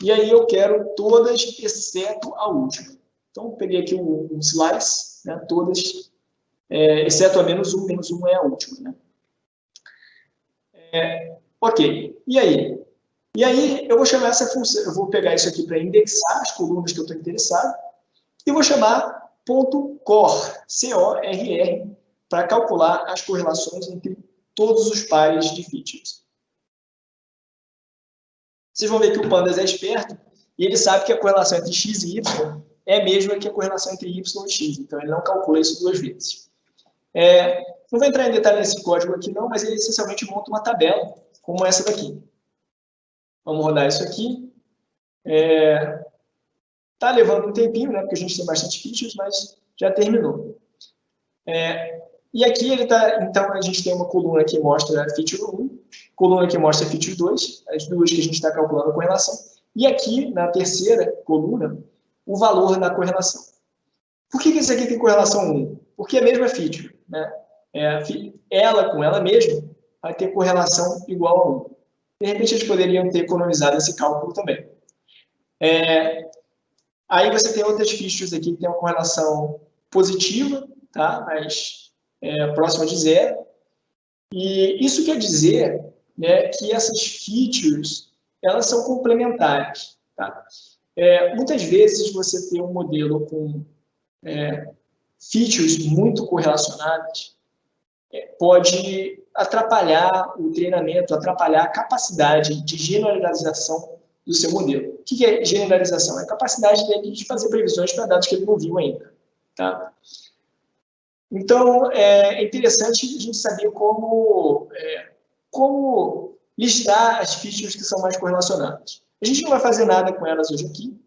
Speaker 1: E aí eu quero todas, exceto a última. Então, eu peguei aqui um slice, todas, exceto a -1. -1 é a última. Ok. E aí? E aí, eu vou chamar essa função, eu vou pegar isso aqui para indexar as colunas que eu estou interessado, e vou chamar .cor, C-O-R-R, para calcular as correlações entre todos os pares de features. Vocês vão ver que o Pandas é esperto, e ele sabe que a correlação entre x e y é a mesma que a correlação entre y e x, então ele não calcula isso 2 vezes. Não vou entrar em detalhe nesse código aqui não, mas ele essencialmente monta uma tabela, como essa daqui. Vamos rodar isso aqui. Está levando um tempinho, porque a gente tem bastante features, mas já terminou. E aqui então a gente tem uma coluna que mostra a feature 1, coluna que mostra a feature 2, as duas que a gente está calculando a correlação, e aqui na terceira coluna, o valor da correlação. Por que esse aqui tem correlação 1? Porque é a mesma feature. Ela com ela mesma vai ter correlação igual a 1. De repente, eles poderiam ter economizado esse cálculo também. Aí você tem outras features aqui que tem uma correlação positiva, tá? Mas próxima de 0. E isso quer dizer que essas features elas são complementares. Tá? Muitas vezes você tem um modelo com features muito correlacionadas, pode atrapalhar o treinamento, atrapalhar a capacidade de generalização do seu modelo. O que é generalização? É a capacidade dele de fazer previsões para dados que ele não viu ainda. Tá? Então, é interessante a gente saber como listar as features que são mais correlacionadas. A gente não vai fazer nada com elas hoje aqui,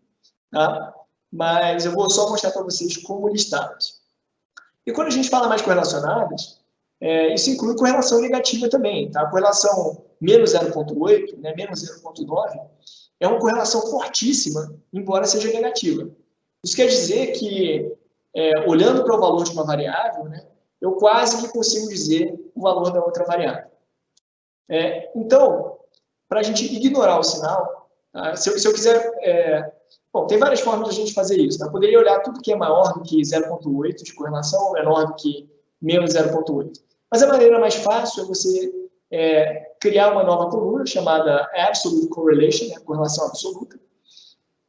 Speaker 1: tá? Mas eu vou só mostrar para vocês como listá-las. E quando a gente fala mais correlacionadas, isso inclui correlação negativa também. Tá? A correlação -0.8, -0.9, é uma correlação fortíssima, embora seja negativa. Isso quer dizer que, olhando para o valor de uma variável, eu quase que consigo dizer o valor da outra variável. Então, para a gente ignorar o sinal, tá? se eu quiser... bom, tem várias formas de a gente fazer isso. Tá? Eu poderia olhar tudo que é maior do que 0.8 de correlação ou menor do que -0.8. Mas a maneira mais fácil é você criar uma nova coluna chamada Absolute Correlation, correlação absoluta,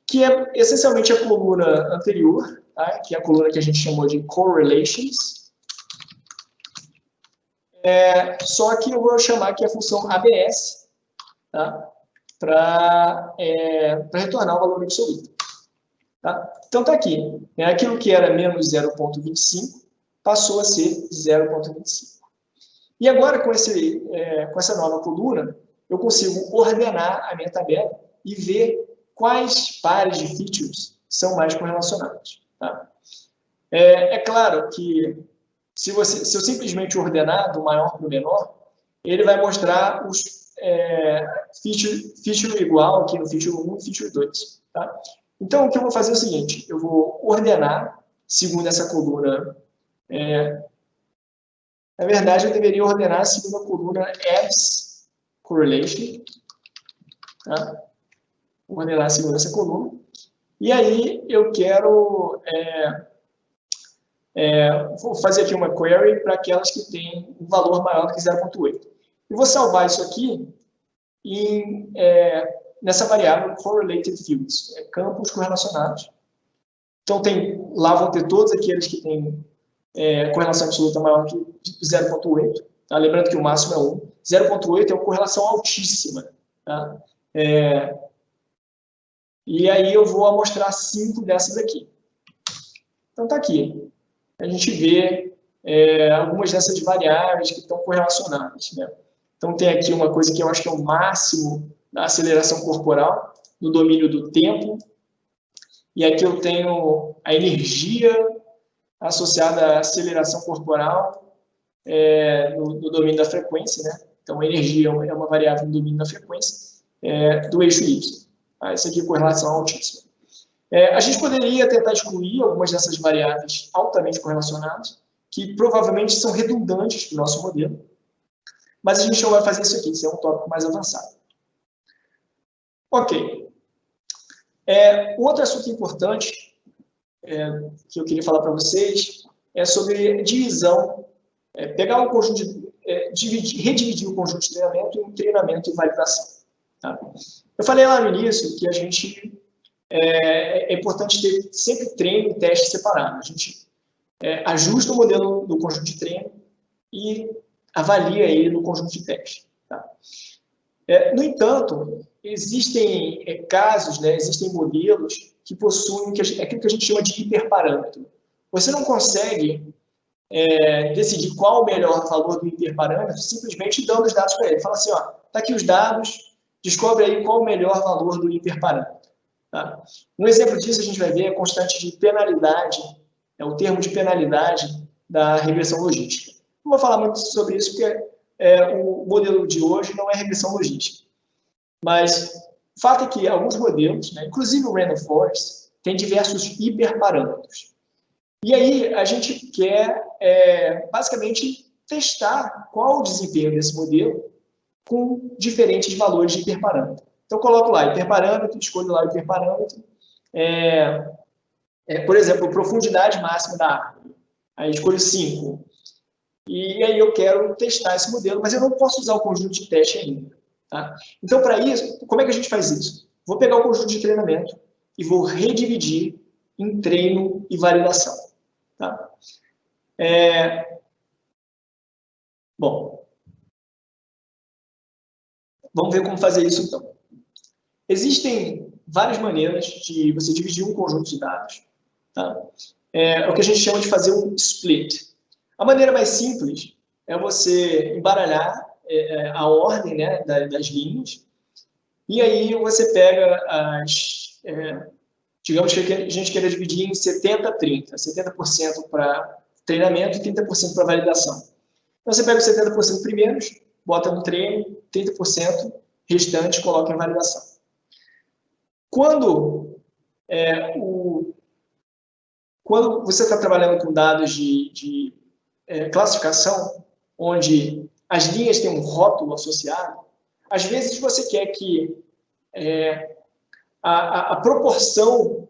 Speaker 1: que é essencialmente a coluna anterior, tá? Que é a coluna que a gente chamou de Correlations. Só que eu vou chamar aqui a função ABS, tá? Para retornar o valor absoluto. Tá? Então, está aqui. Aquilo que era -0.25 passou a ser 0.25. E agora, com essa nova coluna, eu consigo ordenar a minha tabela e ver quais pares de features são mais correlacionados. Tá? É claro que, se eu simplesmente ordenar do maior para o menor, ele vai mostrar os feature igual aqui no feature 1 e feature 2. Tá? Então, o que eu vou fazer é o seguinte, eu vou ordenar, segundo essa coluna, na verdade, eu deveria ordenar segundo a coluna Abs Correlation, tá? Vou ordenar segundo essa coluna, e aí eu quero vou fazer aqui uma query para aquelas que têm um valor maior que 0.8. E vou salvar isso aqui nessa variável Correlated Fields, campos correlacionados. Então, lá vão ter todos aqueles que têm correlação absoluta maior que 0.8. Tá? Lembrando que o máximo é 1. 0.8 é uma correlação altíssima. Tá? E aí eu vou amostrar 5 dessas aqui. Então, está aqui. A gente vê algumas dessas variáveis que estão correlacionadas. Né? Então, tem aqui uma coisa que eu acho que é o máximo da aceleração corporal, no domínio do tempo. E aqui eu tenho a energia associada à aceleração corporal no domínio da frequência, né? Então, a energia é uma variável no domínio da frequência do eixo Y. Isso aqui com relação ao altíssimo. A gente poderia tentar excluir algumas dessas variáveis altamente correlacionadas, que provavelmente são redundantes para o nosso modelo, mas a gente não vai fazer isso aqui, isso é um tópico mais avançado. Ok. Outro assunto importante que eu queria falar para vocês é sobre divisão, pegar um conjunto redividir o conjunto de treinamento em treinamento e validação. Tá? Eu falei lá no início que a gente é importante ter sempre treino e teste separado. A gente ajusta o modelo do conjunto de treino e avalia ele no conjunto de teste. Tá? No entanto, existem casos, né, existem modelos que possuem aquilo que a gente chama de hiperparâmetro. Você não consegue decidir qual o melhor valor do hiperparâmetro simplesmente dando os dados para ele. Fala assim, ó, tá aqui os dados, descobre aí qual o melhor valor do hiperparâmetro. Tá? Um exemplo disso a gente vai ver a constante de penalidade, o termo de penalidade da regressão logística. Não vou falar muito sobre isso porque o modelo de hoje não é regressão logística. Mas o fato é que alguns modelos, né, inclusive o Random Forest, tem diversos hiperparâmetros. E aí a gente quer, basicamente, testar qual o desempenho desse modelo com diferentes valores de hiperparâmetro. Então, eu coloco lá hiperparâmetro, escolho lá o hiperparâmetro. Por exemplo, profundidade máxima da árvore. Aí escolho 5. E aí eu quero testar esse modelo, mas eu não posso usar o conjunto de teste ainda. Tá? Então, para isso, como é que a gente faz isso? Vou pegar o conjunto de treinamento e vou redividir em treino e validação. Tá? Bom, vamos ver como fazer isso, então. Existem várias maneiras de você dividir um conjunto de dados. Tá? É o que a gente chama de fazer um split. A maneira mais simples é você embaralhar a ordem, né, das linhas, e aí você pega digamos que a gente queira dividir em 70-30, 70% para treinamento e 30% para validação. Então você pega os 70% primeiros, bota no treino, 30% restante coloca em validação. Quando você está trabalhando com dados de classificação, onde as linhas têm um rótulo associado, às vezes você quer que a proporção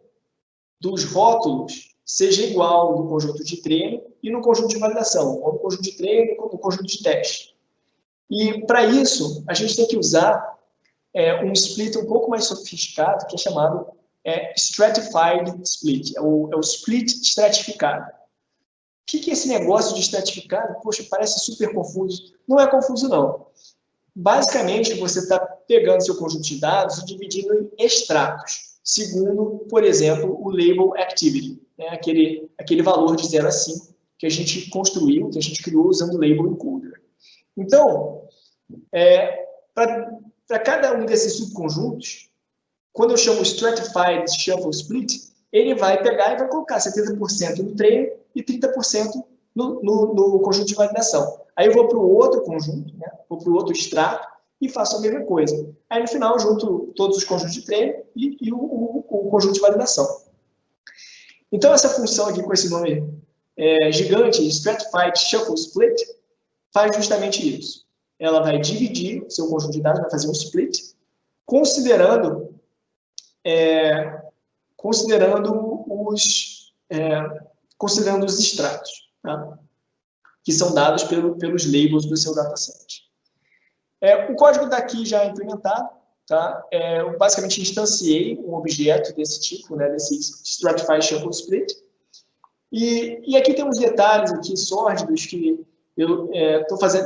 Speaker 1: dos rótulos seja igual no conjunto de treino e no conjunto de validação, ou no conjunto de treino e no conjunto de teste. E, para isso, a gente tem que usar um split um pouco mais sofisticado, que é chamado stratified split, é o split estratificado. O que é esse negócio de estratificado? Poxa, parece super confuso. Não é confuso, não. Basicamente, você está pegando seu conjunto de dados e dividindo em extratos, segundo, por exemplo, o label activity, né? aquele valor de 0 a 5 que a gente construiu, que a gente criou usando o label encoder. Então, para cada um desses subconjuntos, quando eu chamo Stratified Shuffle Split, ele vai pegar e vai colocar 70% no treino e 30% no conjunto de validação. Aí eu vou para o outro conjunto, né? Vou para o outro extrato e faço a mesma coisa. Aí no final eu junto todos os conjuntos de treino e o conjunto de validação. Então essa função aqui com esse nome gigante, Stratified Shuffle Split, faz justamente isso. Ela vai dividir o seu conjunto de dados, vai fazer um split, considerando os extratos, tá? Que são dados pelos labels do seu dataset. O código está aqui já implementado. Tá? Eu basicamente instanciei um objeto desse tipo, né, desse Stratified Shuffle Split. E aqui tem uns detalhes aqui sórdidos que eu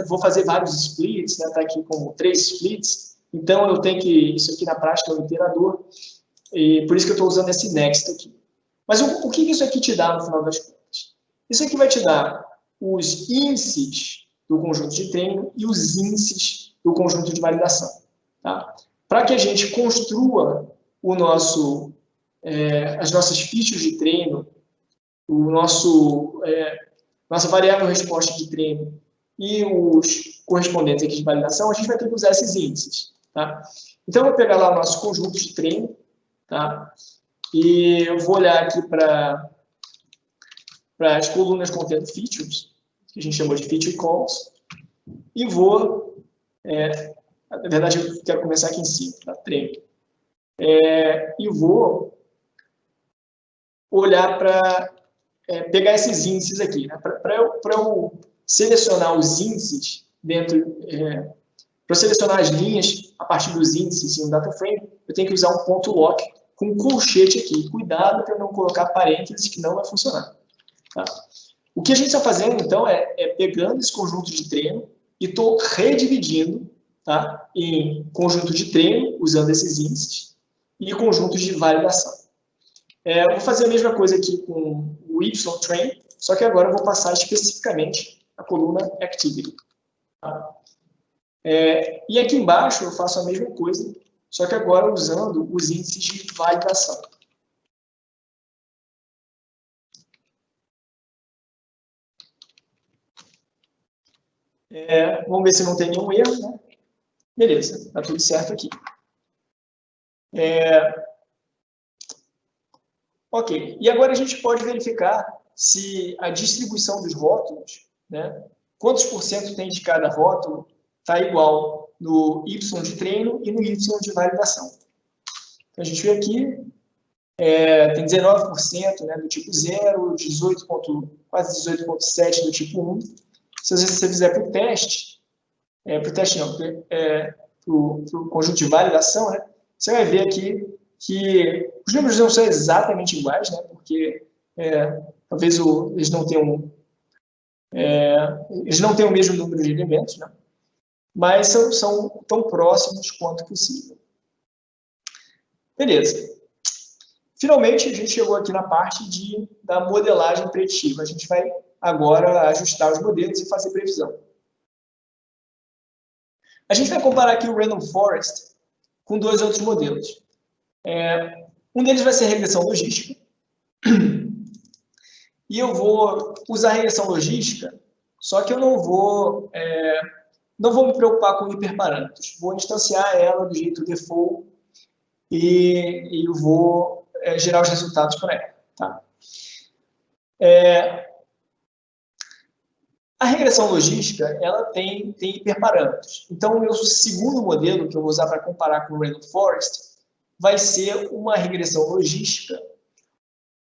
Speaker 1: vou fazer vários splits, né, tá aqui com 3 splits. Então, eu tenho que... Isso aqui na prática é um iterador. E por isso que eu estou usando esse next aqui. Mas o que isso aqui te dá no final das contas? Isso aqui vai te dar os índices do conjunto de treino e os índices do conjunto de validação. Tá? Para que a gente construa o nosso as nossas fichas de treino, nossa variável resposta de treino e os correspondentes aqui de validação, a gente vai ter que usar esses índices. Tá? Então, eu vou pegar lá o nosso conjunto de treino, tá? E eu vou olhar aqui para as colunas contendo features, que a gente chamou de feature calls, e vou, na verdade, eu quero começar aqui em cima, tá? Treino. E vou olhar para pegar esses índices aqui. Né? Para eu selecionar os índices dentro, para eu selecionar as linhas a partir dos índices em um data frame, eu tenho que usar um ponto lock com um colchete aqui. Cuidado para não colocar parênteses, que não vai funcionar. Tá? O que a gente está fazendo, então, é pegando esse conjunto de treino e estou redividindo, tá, em conjunto de treino, usando esses índices, e conjuntos de validação. Eu vou fazer a mesma coisa aqui com o YTrain, só que agora eu vou passar especificamente a coluna Activity. Tá? E aqui embaixo eu faço a mesma coisa, só que agora usando os índices de validação. Vamos ver se não tem nenhum erro, né? Beleza, está tudo certo aqui. Ok, e agora a gente pode verificar se a distribuição dos rótulos, né, quantos por cento tem de cada rótulo, está igual no Y de treino e no Y de validação. Então, a gente vê aqui, tem 19%, né, do tipo 0, quase 18,7% do tipo 1. Se você fizer para o teste não, para o conjunto de validação, né, você vai ver aqui que os números não são exatamente iguais, né, porque talvez eles não tenham o mesmo número de elementos, né, mas são tão próximos quanto possível. Beleza. Finalmente, a gente chegou aqui na parte da modelagem preditiva. A gente vai agora ajustar os modelos e fazer previsão. A gente vai comparar aqui o Random Forest com dois outros modelos. Um deles vai ser a regressão logística. E eu vou usar a regressão logística, só que eu não vou me preocupar com hiperparâmetros. Vou instanciar ela do jeito default e eu vou gerar os resultados para ela. Tá? A regressão logística, ela tem hiperparâmetros. Então, o meu segundo modelo que eu vou usar para comparar com o Random Forest vai ser uma regressão logística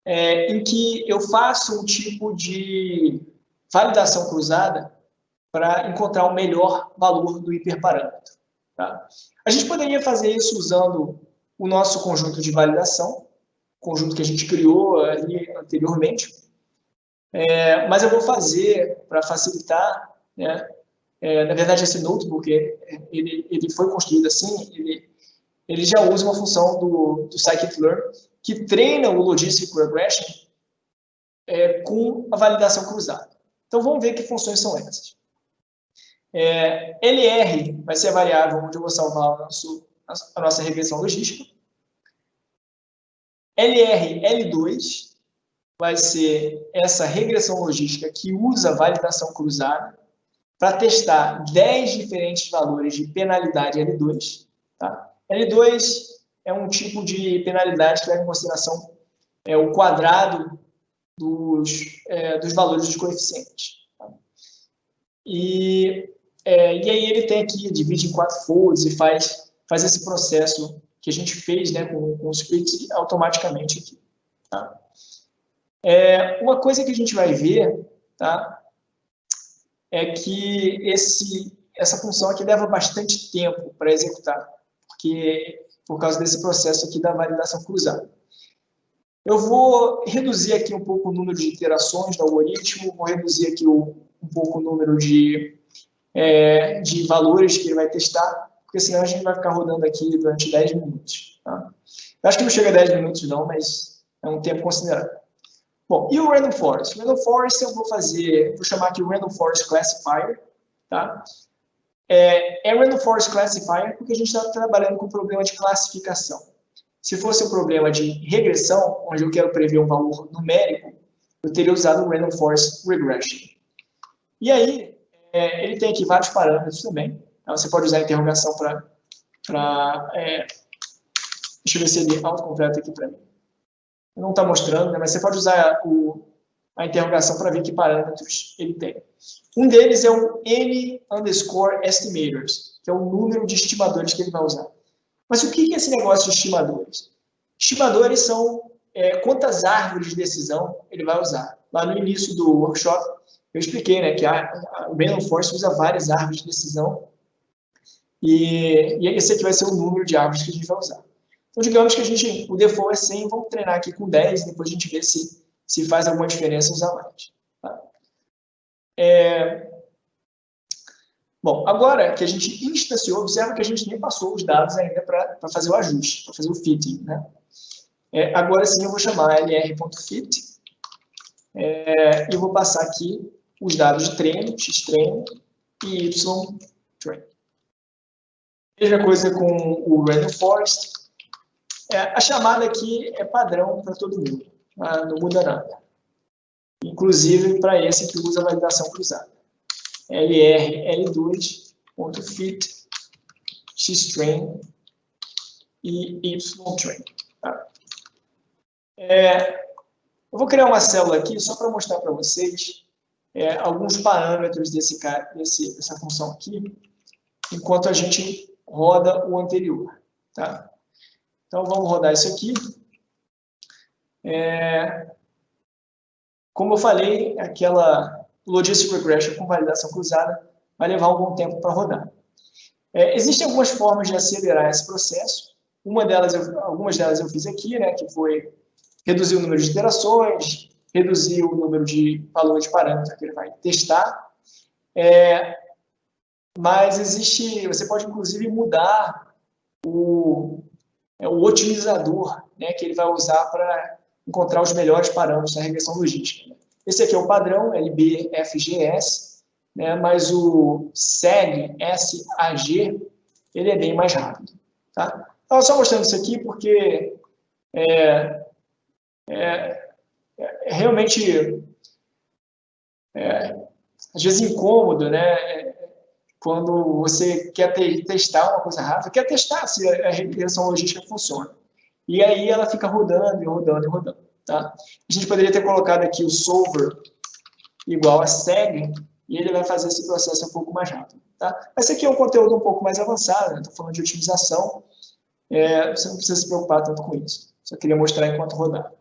Speaker 1: em que eu faço um tipo de validação cruzada para encontrar o melhor valor do hiperparâmetro. Tá? A gente poderia fazer isso usando o nosso conjunto de validação, conjunto que a gente criou ali anteriormente, mas eu vou fazer, para facilitar, né, na verdade esse notebook, ele foi construído assim, ele já usa uma função do scikit-learn que treina o Logistic Regression com a validação cruzada. Então vamos ver que funções são essas. LR vai ser a variável onde eu vou salvar a nossa regressão logística. L2 vai ser essa regressão logística que usa a validação cruzada para testar 10 diferentes valores de penalidade L2. Tá? L2 é um tipo de penalidade que leva em consideração o quadrado dos valores dos coeficientes. Tá? E aí ele tem aqui, divide em 4 folds e faz esse processo que a gente fez, né, com o split automaticamente aqui. Tá? Uma coisa que a gente vai ver, tá, é que essa função aqui leva bastante tempo para executar, por causa desse processo aqui da validação cruzada. Eu vou reduzir aqui um pouco o número de iterações do algoritmo, vou reduzir aqui um pouco o número de valores que ele vai testar, porque senão a gente vai ficar rodando aqui durante 10 minutos. Tá? Eu acho que não chega a 10 minutos não, mas é um tempo considerável. Bom, e o Random Forest? O Random Forest eu vou chamar aqui o Random Forest Classifier. Tá? Random Forest Classifier porque a gente está trabalhando com problema de classificação. Se fosse um problema de regressão, onde eu quero prever um valor numérico, eu teria usado o Random Forest Regression. E aí, ele tem aqui vários parâmetros também. Então, você pode usar a interrogação para... deixa eu ver se ele autocompleta aqui para mim. Não está mostrando, né, mas você pode usar a interrogação para ver que parâmetros ele tem. Um deles é o N_estimators, que é o número de estimadores que ele vai usar. Mas o que é esse negócio de estimadores? Estimadores são quantas árvores de decisão ele vai usar. Lá no início do workshop, eu expliquei, né, que o Random Forest usa várias árvores de decisão, e esse aqui vai ser o número de árvores que a gente vai usar. Então, digamos que o default é 100, vamos treinar aqui com 10, depois a gente vê se faz alguma diferença usar mais. Tá? Bom, agora que a gente instanciou, observa que a gente nem passou os dados ainda para fazer o ajuste, para fazer o fitting. Né? Agora sim eu vou chamar lr.fit e eu vou passar aqui os dados de treino, x-treino e y-treino. Mesma coisa com o Random Forest. A chamada aqui é padrão para todo mundo, não muda nada. Inclusive para esse que usa a validação cruzada. lr_l2.fit x-train e y-train. Tá? Eu vou criar uma célula aqui só para mostrar para vocês alguns parâmetros dessa função aqui, enquanto a gente roda o anterior. Tá? Então, vamos rodar isso aqui. Como eu falei, aquela Logistic Regression com validação cruzada vai levar um bom tempo para rodar. Existem algumas formas de acelerar esse processo. Algumas delas eu fiz aqui, né, que foi reduzir o número de iterações, reduzir o número de valores de parâmetros que ele vai testar. Mas você pode, inclusive, mudar o otimizador, né, que ele vai usar para encontrar os melhores parâmetros da regressão logística. Esse aqui é o padrão, LBFGS, né, mas o SAG, S-A-G, ele é bem mais rápido. Tá? Estava só mostrando isso aqui porque realmente, às vezes, incômodo, né, quando você quer testar uma coisa rápida, quer testar se a regressão logística funciona. E aí ela fica rodando e rodando e rodando. Tá? A gente poderia ter colocado aqui o solver igual a SAG, e ele vai fazer esse processo um pouco mais rápido. Tá? Esse aqui é um conteúdo um pouco mais avançado, né? Estou falando de otimização, você não precisa se preocupar tanto com isso. Só queria mostrar enquanto rodar.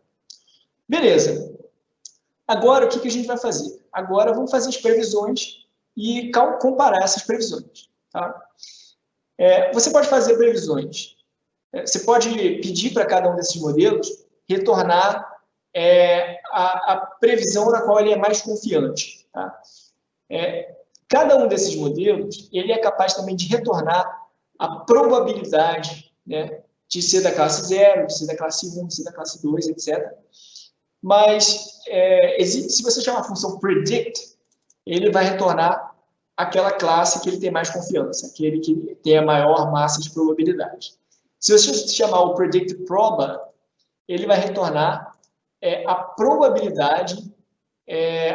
Speaker 1: Beleza. Agora, o que a gente vai fazer? Agora, vamos fazer as previsões e comparar essas previsões. Tá? Você pode fazer previsões. Você pode pedir para cada um desses modelos retornar a previsão na qual ele é mais confiante. Tá? Cada um desses modelos ele é capaz também de retornar a probabilidade, né, de ser da classe 0, de ser da classe 1, de ser da classe 2, etc. Mas, se você chamar a função predict, ele vai retornar aquela classe que ele tem mais confiança, aquele que tem a maior massa de probabilidade. Se você chamar o predict proba, ele vai retornar a probabilidade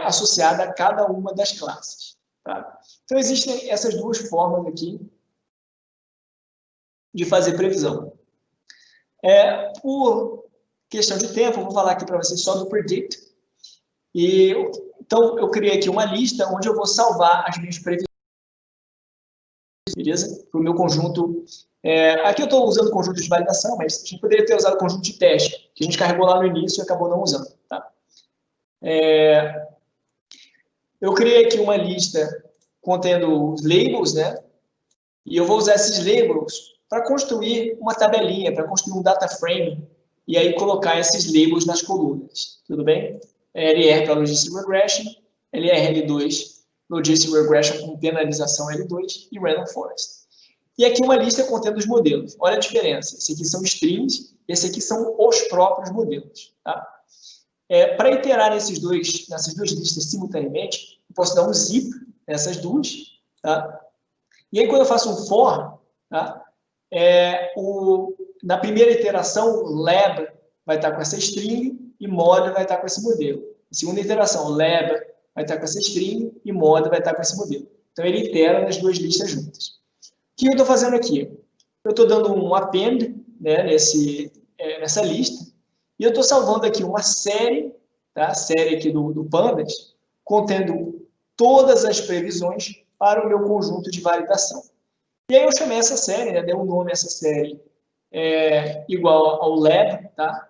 Speaker 1: associada a cada uma das classes. Tá? Então, existem essas duas formas aqui de fazer previsão. Por questão de tempo, eu vou falar aqui para vocês só do predict. Então, eu criei aqui uma lista onde eu vou salvar as minhas previsões, beleza? Para o meu conjunto. Aqui eu estou usando o conjunto de validação, mas a gente poderia ter usado o conjunto de teste, que a gente carregou lá no início e acabou não usando. Tá? Eu criei aqui uma lista contendo os labels, né? E eu vou usar esses labels para construir uma tabelinha, para construir um data frame, e aí colocar esses labels nas colunas. Tudo bem? LR para Logistic Regression, LR-L2, Logistic Regression com penalização L2 e Random Forest. E aqui uma lista contendo os modelos. Olha a diferença. Esse aqui são strings, esse aqui são os próprios modelos. Tá? Para iterar nessas duas listas simultaneamente, eu posso dar um zip nessas duas. Tá? E aí, quando eu faço um for, tá? na primeira iteração, lab vai estar com essa string e mod vai estar com esse modelo. Na segunda iteração, lab vai estar com essa string e mod vai estar com esse modelo. Então, ele itera nas duas listas juntas. O que eu estou fazendo aqui? Eu estou dando um append, né, nessa lista, e eu estou salvando aqui uma série, tá? A série aqui do Pandas, contendo todas as previsões para o meu conjunto de validação. E aí eu chamei essa série, né, dei um nome a essa série igual ao lab, tá?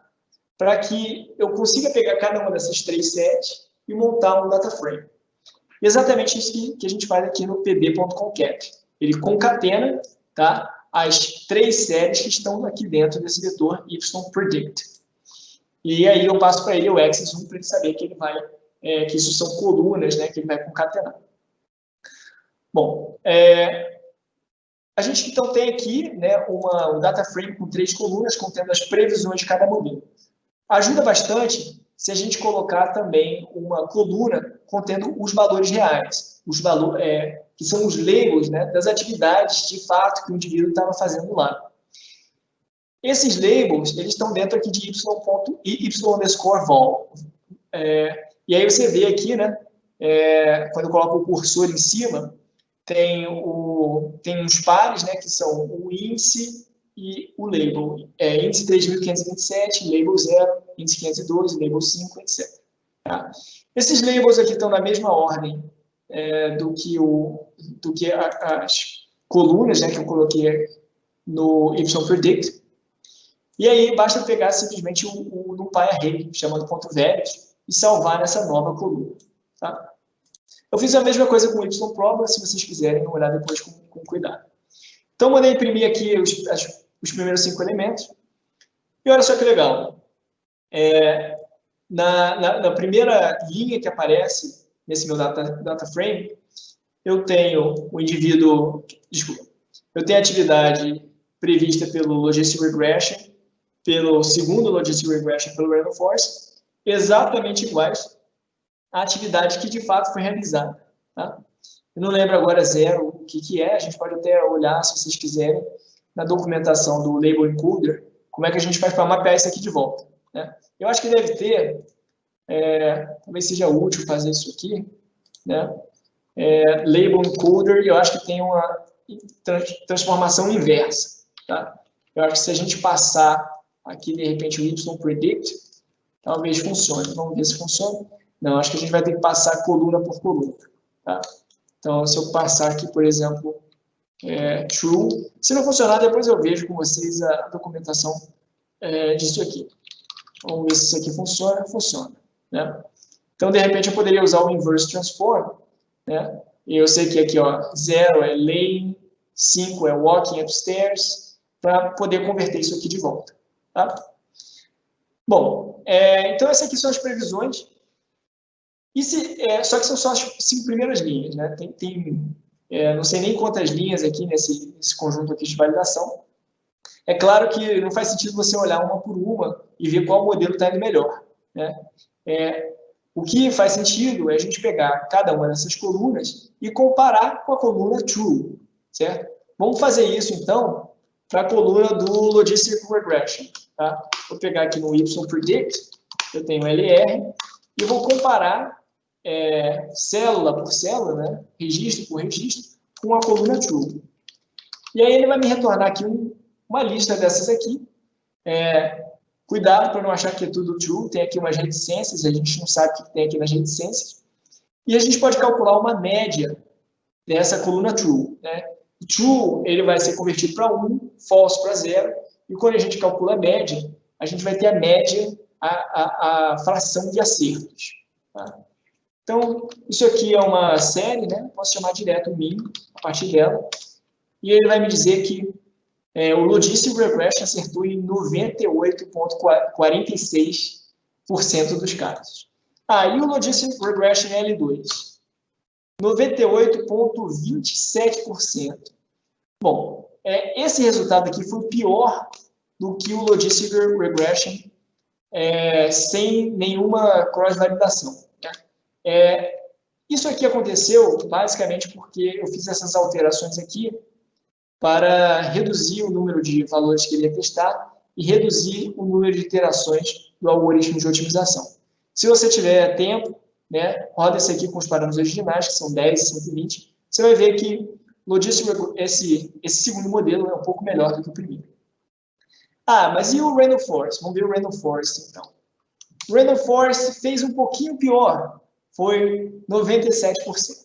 Speaker 1: Para que eu consiga pegar cada uma dessas 3 sets e montar um data frame. Exatamente isso que a gente faz aqui no pd.concat. Ele concatena, tá, as 3 séries que estão aqui dentro desse vetor yPredict. E aí eu passo para ele o axis1 para ele saber que ele vai, que isso são colunas, né, que ele vai concatenar. Bom, a gente então tem aqui, né, um data frame com 3 colunas contendo as previsões de cada modelo. Ajuda bastante se a gente colocar também uma coluna contendo os valores reais, que são os labels, né, das atividades de fato que o indivíduo estava fazendo lá. Esses labels, eles estão dentro aqui de y_vol. E aí você vê aqui, né, quando eu coloco o cursor em cima, tem uns pares, né, que são o índice e o label. Índice 3.527, label 0, índice 512, label 5, etc. Tá? Esses labels aqui estão na mesma ordem do que as colunas, né, que eu coloquei no yPredict. E aí basta pegar simplesmente o NumPy-array, chamado .values, e salvar nessa nova coluna. Tá? Eu fiz a mesma coisa com o yProva, se vocês quiserem olhar depois com cuidado. Então, mandei imprimir aqui os primeiros 5 elementos. E olha só que legal. Na primeira linha que aparece nesse meu data frame, eu tenho o indivíduo... Desculpa. Eu tenho a atividade prevista pelo Logistic Regression, pelo segundo Logistic Regression, pelo Random Forest, exatamente iguais à atividade que de fato foi realizada. Tá? Eu não lembro agora 0 o que é, a gente pode até olhar, se vocês quiserem, na documentação do Label Encoder, como é que a gente faz para mapear isso aqui de volta. Né? Eu acho que deve ter, talvez seja útil fazer isso aqui, né? Label Encoder, e eu acho que tem uma transformação inversa. Tá? Eu acho que se a gente passar aqui, de repente, o yPredict, talvez funcione. Vamos ver se funciona. Não, acho que a gente vai ter que passar coluna por coluna. Tá? Então, se eu passar aqui, por exemplo, true, se não funcionar, depois eu vejo com vocês a documentação disso aqui. Vamos ver se isso aqui funciona. Funciona. Né? Então, de repente, eu poderia usar o inverse transform. Né? E eu sei que aqui, 0 é lane, 5 é walking upstairs, para poder converter isso aqui de volta. Tá? Bom, então essas aqui são as previsões. Só que são só as 5 primeiras linhas. Né? Não sei nem quantas linhas aqui nesse conjunto aqui de validação. É claro que não faz sentido você olhar uma por uma e ver qual modelo está indo melhor. Né? O que faz sentido é a gente pegar cada uma dessas colunas e comparar com a coluna true. Certo? Vamos fazer isso, então, para a coluna do Logistic Regression. Tá? Vou pegar aqui no yPredict, eu tenho LR, e vou comparar célula por célula, né? Registro por registro, com a coluna true. E aí ele vai me retornar aqui uma lista dessas aqui. Cuidado para não achar que é tudo true, tem aqui umas reticências, a gente não sabe o que tem aqui nas reticências. E a gente pode calcular uma média dessa coluna true. Né? True, ele vai ser convertido para 1, false para 0, e quando a gente calcula a média, a gente vai ter a média, a fração de acertos. Tá? Então, isso aqui é uma série, né? Posso chamar direto o min a partir dela, e ele vai me dizer que o Logistic Regression acertou em 98,46% dos casos. E o Logistic Regression L2? 98,27%. Bom, esse resultado aqui foi pior do que o Logistic Regression sem nenhuma cross-validação. Né? Isso aqui aconteceu basicamente porque eu fiz essas alterações aqui para reduzir o número de valores que ele ia testar e reduzir o número de iterações do algoritmo de otimização. Se você tiver tempo, né, roda esse aqui com os parâmetros originais, que são 10 e 120, você vai ver que esse segundo modelo é um pouco melhor do que o primeiro. Mas e o Random Forest? Vamos ver o Random Forest, então. O Random Forest fez um pouquinho pior, foi 97%.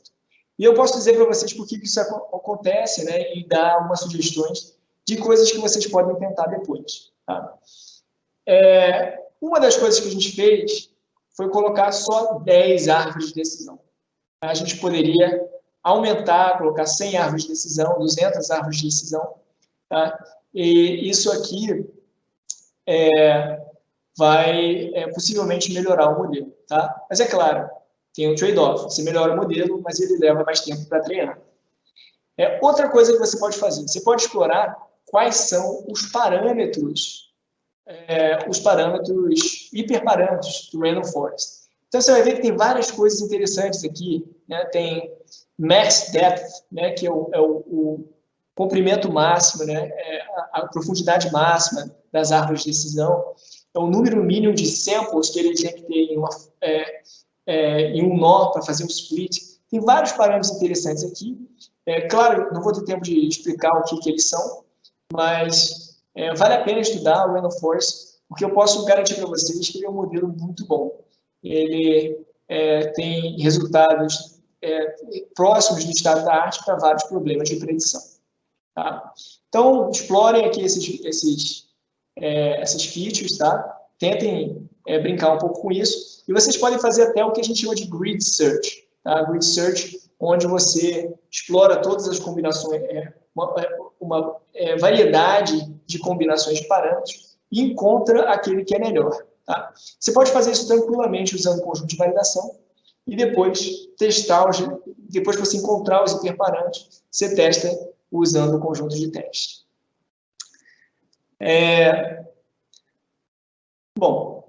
Speaker 1: E eu posso dizer para vocês por que isso acontece, né, e dar algumas sugestões de coisas que vocês podem tentar depois. Tá? Uma das coisas que a gente fez foi colocar só 10 árvores de decisão. A gente poderia aumentar, colocar 100 árvores de decisão, 200 árvores de decisão. Tá? E isso aqui vai possivelmente melhorar o modelo. Tá? Mas é claro, tem um trade-off. Você melhora o modelo, mas ele leva mais tempo para treinar. Outra coisa que você pode fazer, você pode explorar quais são os parâmetros hiperparâmetros do Random Forest. Então, você vai ver que tem várias coisas interessantes aqui. Né? Tem max depth, né? Que é o comprimento máximo, né? A profundidade máxima das árvores de decisão. É o número mínimo de samples que ele tem que ter em um nó para fazer um split. Tem vários parâmetros interessantes aqui. Claro, não vou ter tempo de explicar o que eles são, mas vale a pena estudar o Random Forest, porque eu posso garantir para vocês que ele é um modelo muito bom. Ele tem resultados próximos do estado da arte para vários problemas de predição. Tá? Então, explorem aqui essas features, tá? Tentem brincar um pouco com isso. E vocês podem fazer até o que a gente chama de grid search. Tá? Grid search, onde você explora todas as combinações, uma variedade de combinações de parâmetros e encontra aquele que é melhor. Tá? Você pode fazer isso tranquilamente usando o conjunto de validação e depois depois que você encontrar os hiperparâmetros, você testa usando o conjunto de teste. Bom,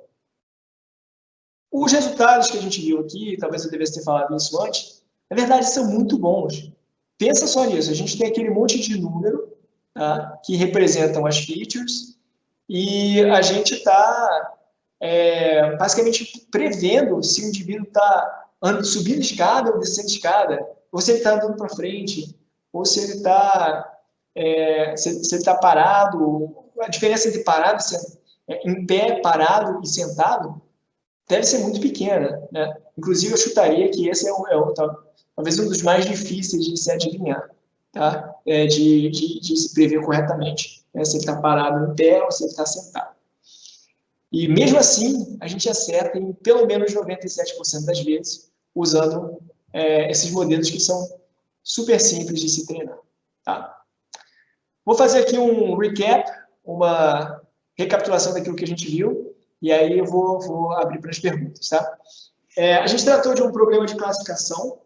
Speaker 1: os resultados que a gente viu aqui, talvez eu devesse ter falado isso antes, na verdade são muito bons. Pensa só nisso, a gente tem aquele monte de número, tá, que representam as features e a gente está basicamente prevendo se o indivíduo está subindo escada ou descendo escada, ou se ele está andando para frente, ou se ele está parado. A diferença entre parado, em pé, parado e sentado deve ser muito pequena, né? Inclusive, eu chutaria que esse talvez um dos mais difíceis de se adivinhar, tá? De se prever corretamente, né? Se ele está parado em pé ou se ele está sentado. E mesmo assim, a gente acerta em pelo menos 97% das vezes, usando esses modelos que são super simples de se treinar. Tá? Vou fazer aqui um recap, uma recapitulação daquilo que a gente viu, e aí eu vou abrir para as perguntas. Tá? A gente tratou de um problema de classificação,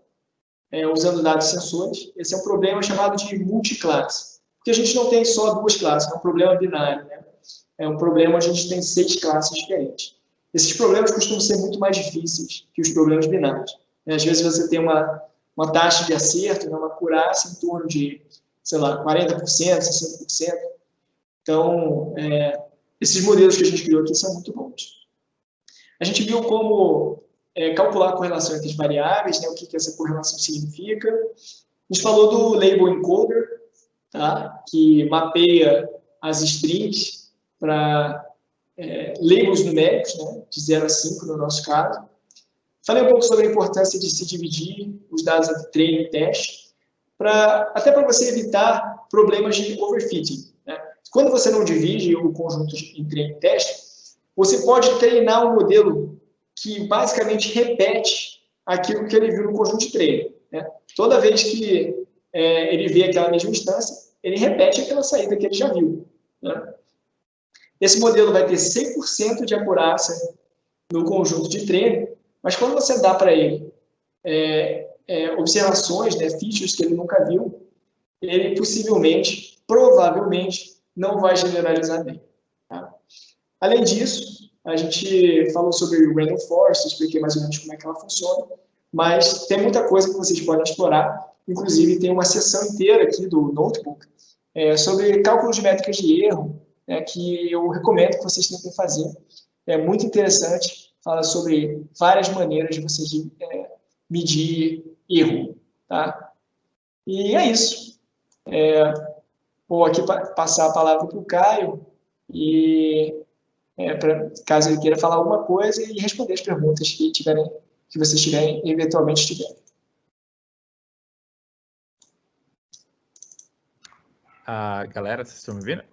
Speaker 1: usando dados sensores. Esse é um problema chamado de multiclasse, porque a gente não tem só duas classes, é um problema binário, né? É um problema onde a gente tem 6 classes diferentes. Esses problemas costumam ser muito mais difíceis que os problemas binários. Às vezes você tem uma taxa de acerto, uma acurácia em torno de, sei lá, 40%, 60%. Então, esses modelos que a gente criou aqui são muito bons. A gente viu como calcular a correlação entre as variáveis, né, o que essa correlação significa. A gente falou do Label Encoder, tá, que mapeia as strings para labels numéricos, né, de 0 a 5 no nosso caso. Falei um pouco sobre a importância de se dividir os dados entre treino e teste, até para você evitar problemas de overfitting. Né? Quando você não divide o conjunto em treino e teste, você pode treinar um modelo que basicamente repete aquilo que ele viu no conjunto de treino. Né? Toda vez que ele vê aquela mesma instância, ele repete aquela saída que ele já viu. Né? Esse modelo vai ter 100% de acurácia no conjunto de treino, mas quando você dá para ele observações, né, features que ele nunca viu, ele possivelmente, provavelmente, não vai generalizar bem. Tá? Além disso, a gente falou sobre o Random Forest, expliquei mais ou menos como é que ela funciona, mas tem muita coisa que vocês podem explorar, inclusive tem uma seção inteira aqui do Notebook sobre cálculo de métricas de erro, né, que eu recomendo que vocês tentem fazer. É muito interessante, fala sobre várias maneiras de você medir erro. Tá? E é isso. Vou aqui passar a palavra para o Caio, e caso ele queira falar alguma coisa, e responder as perguntas que vocês tiverem, eventualmente tiverem.
Speaker 2: Galera, vocês estão me ouvindo?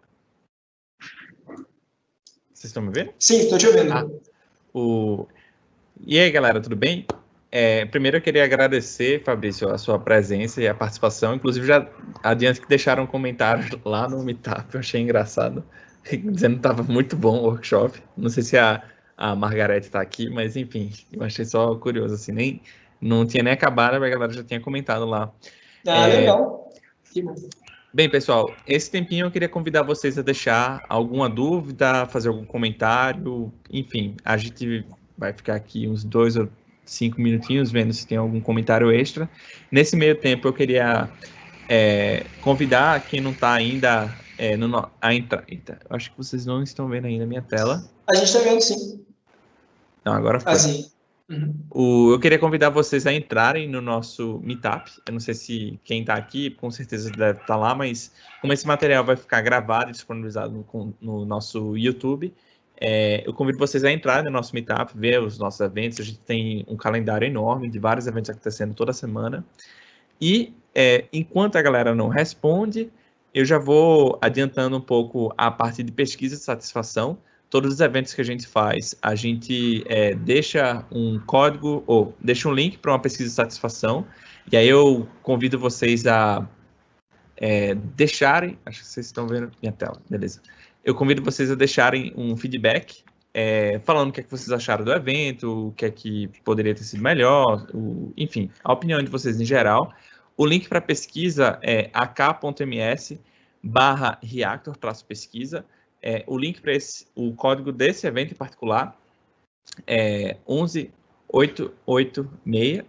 Speaker 2: Vocês estão me ouvindo?
Speaker 1: Sim, estou te ouvindo.
Speaker 2: E aí, galera, tudo bem? Primeiro eu queria agradecer, Fabrício, a sua presença e a participação. Inclusive, já adiante que deixaram um comentário lá no Meetup, eu achei engraçado, dizendo que estava muito bom o workshop. Não sei se a Margarete está aqui, mas enfim, eu achei só curioso, assim, não tinha nem acabado, mas a galera já tinha comentado lá.
Speaker 1: Legal. Que bom.
Speaker 2: Bem, pessoal, esse tempinho eu queria convidar vocês a deixar alguma dúvida, fazer algum comentário, enfim, a gente vai ficar aqui uns 2 ou 5 minutinhos vendo se tem algum comentário extra. Nesse meio tempo eu queria convidar quem não está ainda a entrar. Eita, eu acho que vocês não estão vendo ainda a minha tela.
Speaker 1: A gente está vendo, sim.
Speaker 2: Não, agora foi.
Speaker 1: Assim.
Speaker 2: Eu queria convidar vocês a entrarem no nosso Meetup. Eu não sei se quem está aqui, com certeza deve estar lá, mas como esse material vai ficar gravado e disponibilizado no nosso YouTube, eu convido vocês a entrarem no nosso Meetup, ver os nossos eventos. A gente tem um calendário enorme de vários eventos acontecendo toda semana. E enquanto a galera não responde, eu já vou adiantando um pouco a parte de pesquisa de satisfação. Todos os eventos que a gente faz, a gente deixa um código ou deixa um link para uma pesquisa de satisfação. E aí eu convido vocês a deixarem... Acho que vocês estão vendo minha tela, beleza. Eu convido vocês a deixarem um feedback falando o que é que vocês acharam do evento, o que é que poderia ter sido melhor, enfim, a opinião de vocês em geral. O link para pesquisa é ak.ms/reactor-pesquisa. O link para o código desse evento em particular é 11886.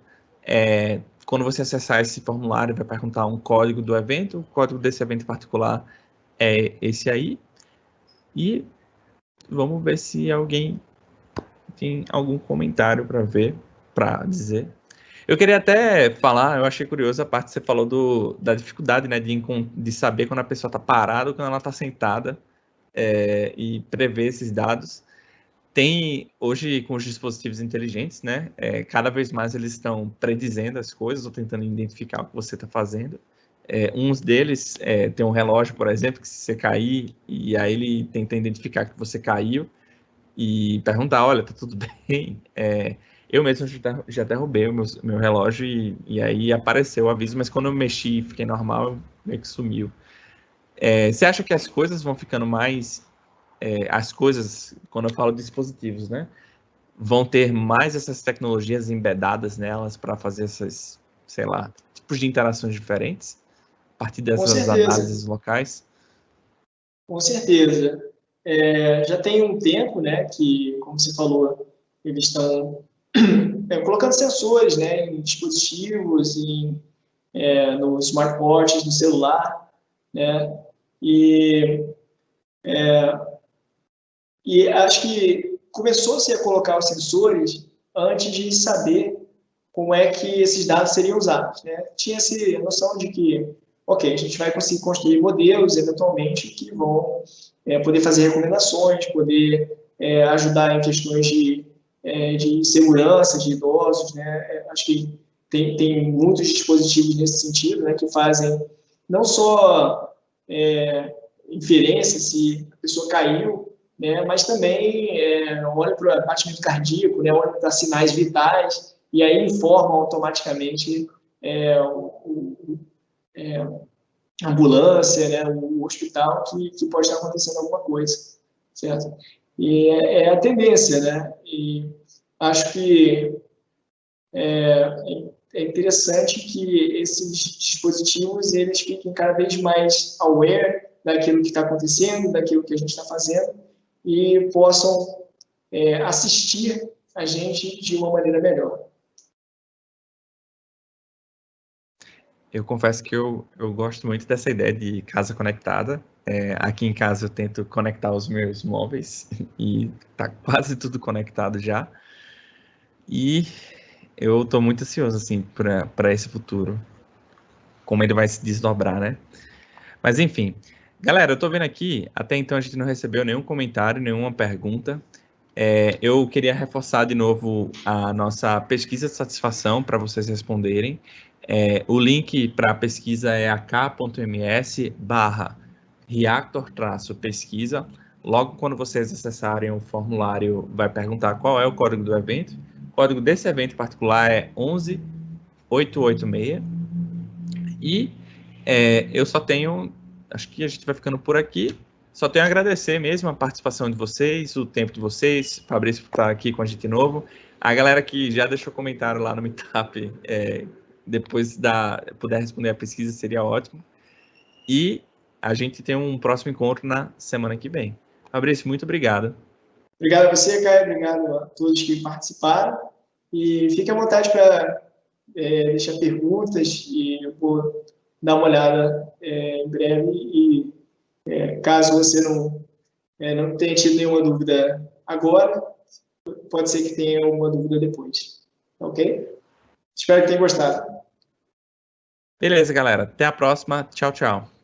Speaker 2: Quando você acessar esse formulário, vai perguntar um código do evento. O código desse evento em particular é esse aí. E vamos ver se alguém tem algum comentário para dizer. Eu queria até falar, eu achei curioso a parte que você falou da dificuldade, né, de saber quando a pessoa está parada ou quando ela está sentada, e prever esses dados. Tem, hoje, com os dispositivos inteligentes, né, cada vez mais eles estão predizendo as coisas ou tentando identificar o que você está fazendo. Uns deles tem um relógio, por exemplo, que se você cair, e aí ele tenta identificar que você caiu e perguntar, olha, tá tudo bem? Eu mesmo já derrubei o meu relógio e aí apareceu o aviso, mas quando eu mexi e fiquei normal, meio que sumiu. Você acha que as coisas vão ficando mais... as coisas, quando eu falo de dispositivos, né? Vão ter mais essas tecnologias embedadas nelas para fazer essas, sei lá, tipos de interações diferentes? A partir dessas análises locais?
Speaker 1: Com certeza. Já tem um tempo, né, que, como você falou, eles estão colocando sensores, né, em dispositivos, nos smartwatches, no celular, né, e acho que começou-se a colocar os sensores antes de saber como é que esses dados seriam usados, né? Tinha-se a noção de que, ok, a gente vai conseguir construir modelos, eventualmente, que vão poder fazer recomendações, poder ajudar em questões de segurança de idosos, né? Acho que tem muitos dispositivos nesse sentido, né, que fazem não só inferência se a pessoa caiu, né, mas também olha para o batimento cardíaco, né, olha para sinais vitais, e aí informam automaticamente a ambulância, né, o hospital, que pode estar acontecendo alguma coisa, certo? E é a tendência, né? E acho que é interessante que esses dispositivos eles fiquem cada vez mais aware daquilo que está acontecendo, daquilo que a gente está fazendo, e possam assistir a gente de uma maneira melhor.
Speaker 2: Eu confesso que eu gosto muito dessa ideia de casa conectada. Aqui em casa eu tento conectar os meus móveis e tá quase tudo conectado já. E eu tô muito ansioso, assim, para esse futuro. Como ele vai se desdobrar, né? Mas enfim, galera, eu tô vendo aqui, até então a gente não recebeu nenhum comentário, nenhuma pergunta. Eu queria reforçar de novo a nossa pesquisa de satisfação para vocês responderem. O link para a pesquisa é ak.ms/reactor-pesquisa. Logo quando vocês acessarem o formulário, vai perguntar qual é o código do evento. O código desse evento particular é 11886. E eu só tenho, acho que a gente vai ficando por aqui. Só tenho a agradecer mesmo a participação de vocês, o tempo de vocês, Fabrício por estar aqui com a gente de novo. A galera que já deixou comentário lá no Meetup, depois puder responder a pesquisa, seria ótimo. E a gente tem um próximo encontro na semana que vem. Fabrício, muito obrigado.
Speaker 1: Obrigado a você, Caio. Obrigado a todos que participaram. E fique à vontade para deixar perguntas e eu vou dar uma olhada em breve. E caso você não tenha tido nenhuma dúvida agora, pode ser que tenha alguma dúvida depois. Ok? Espero que tenham gostado.
Speaker 2: Beleza, galera. Até a próxima. Tchau, tchau.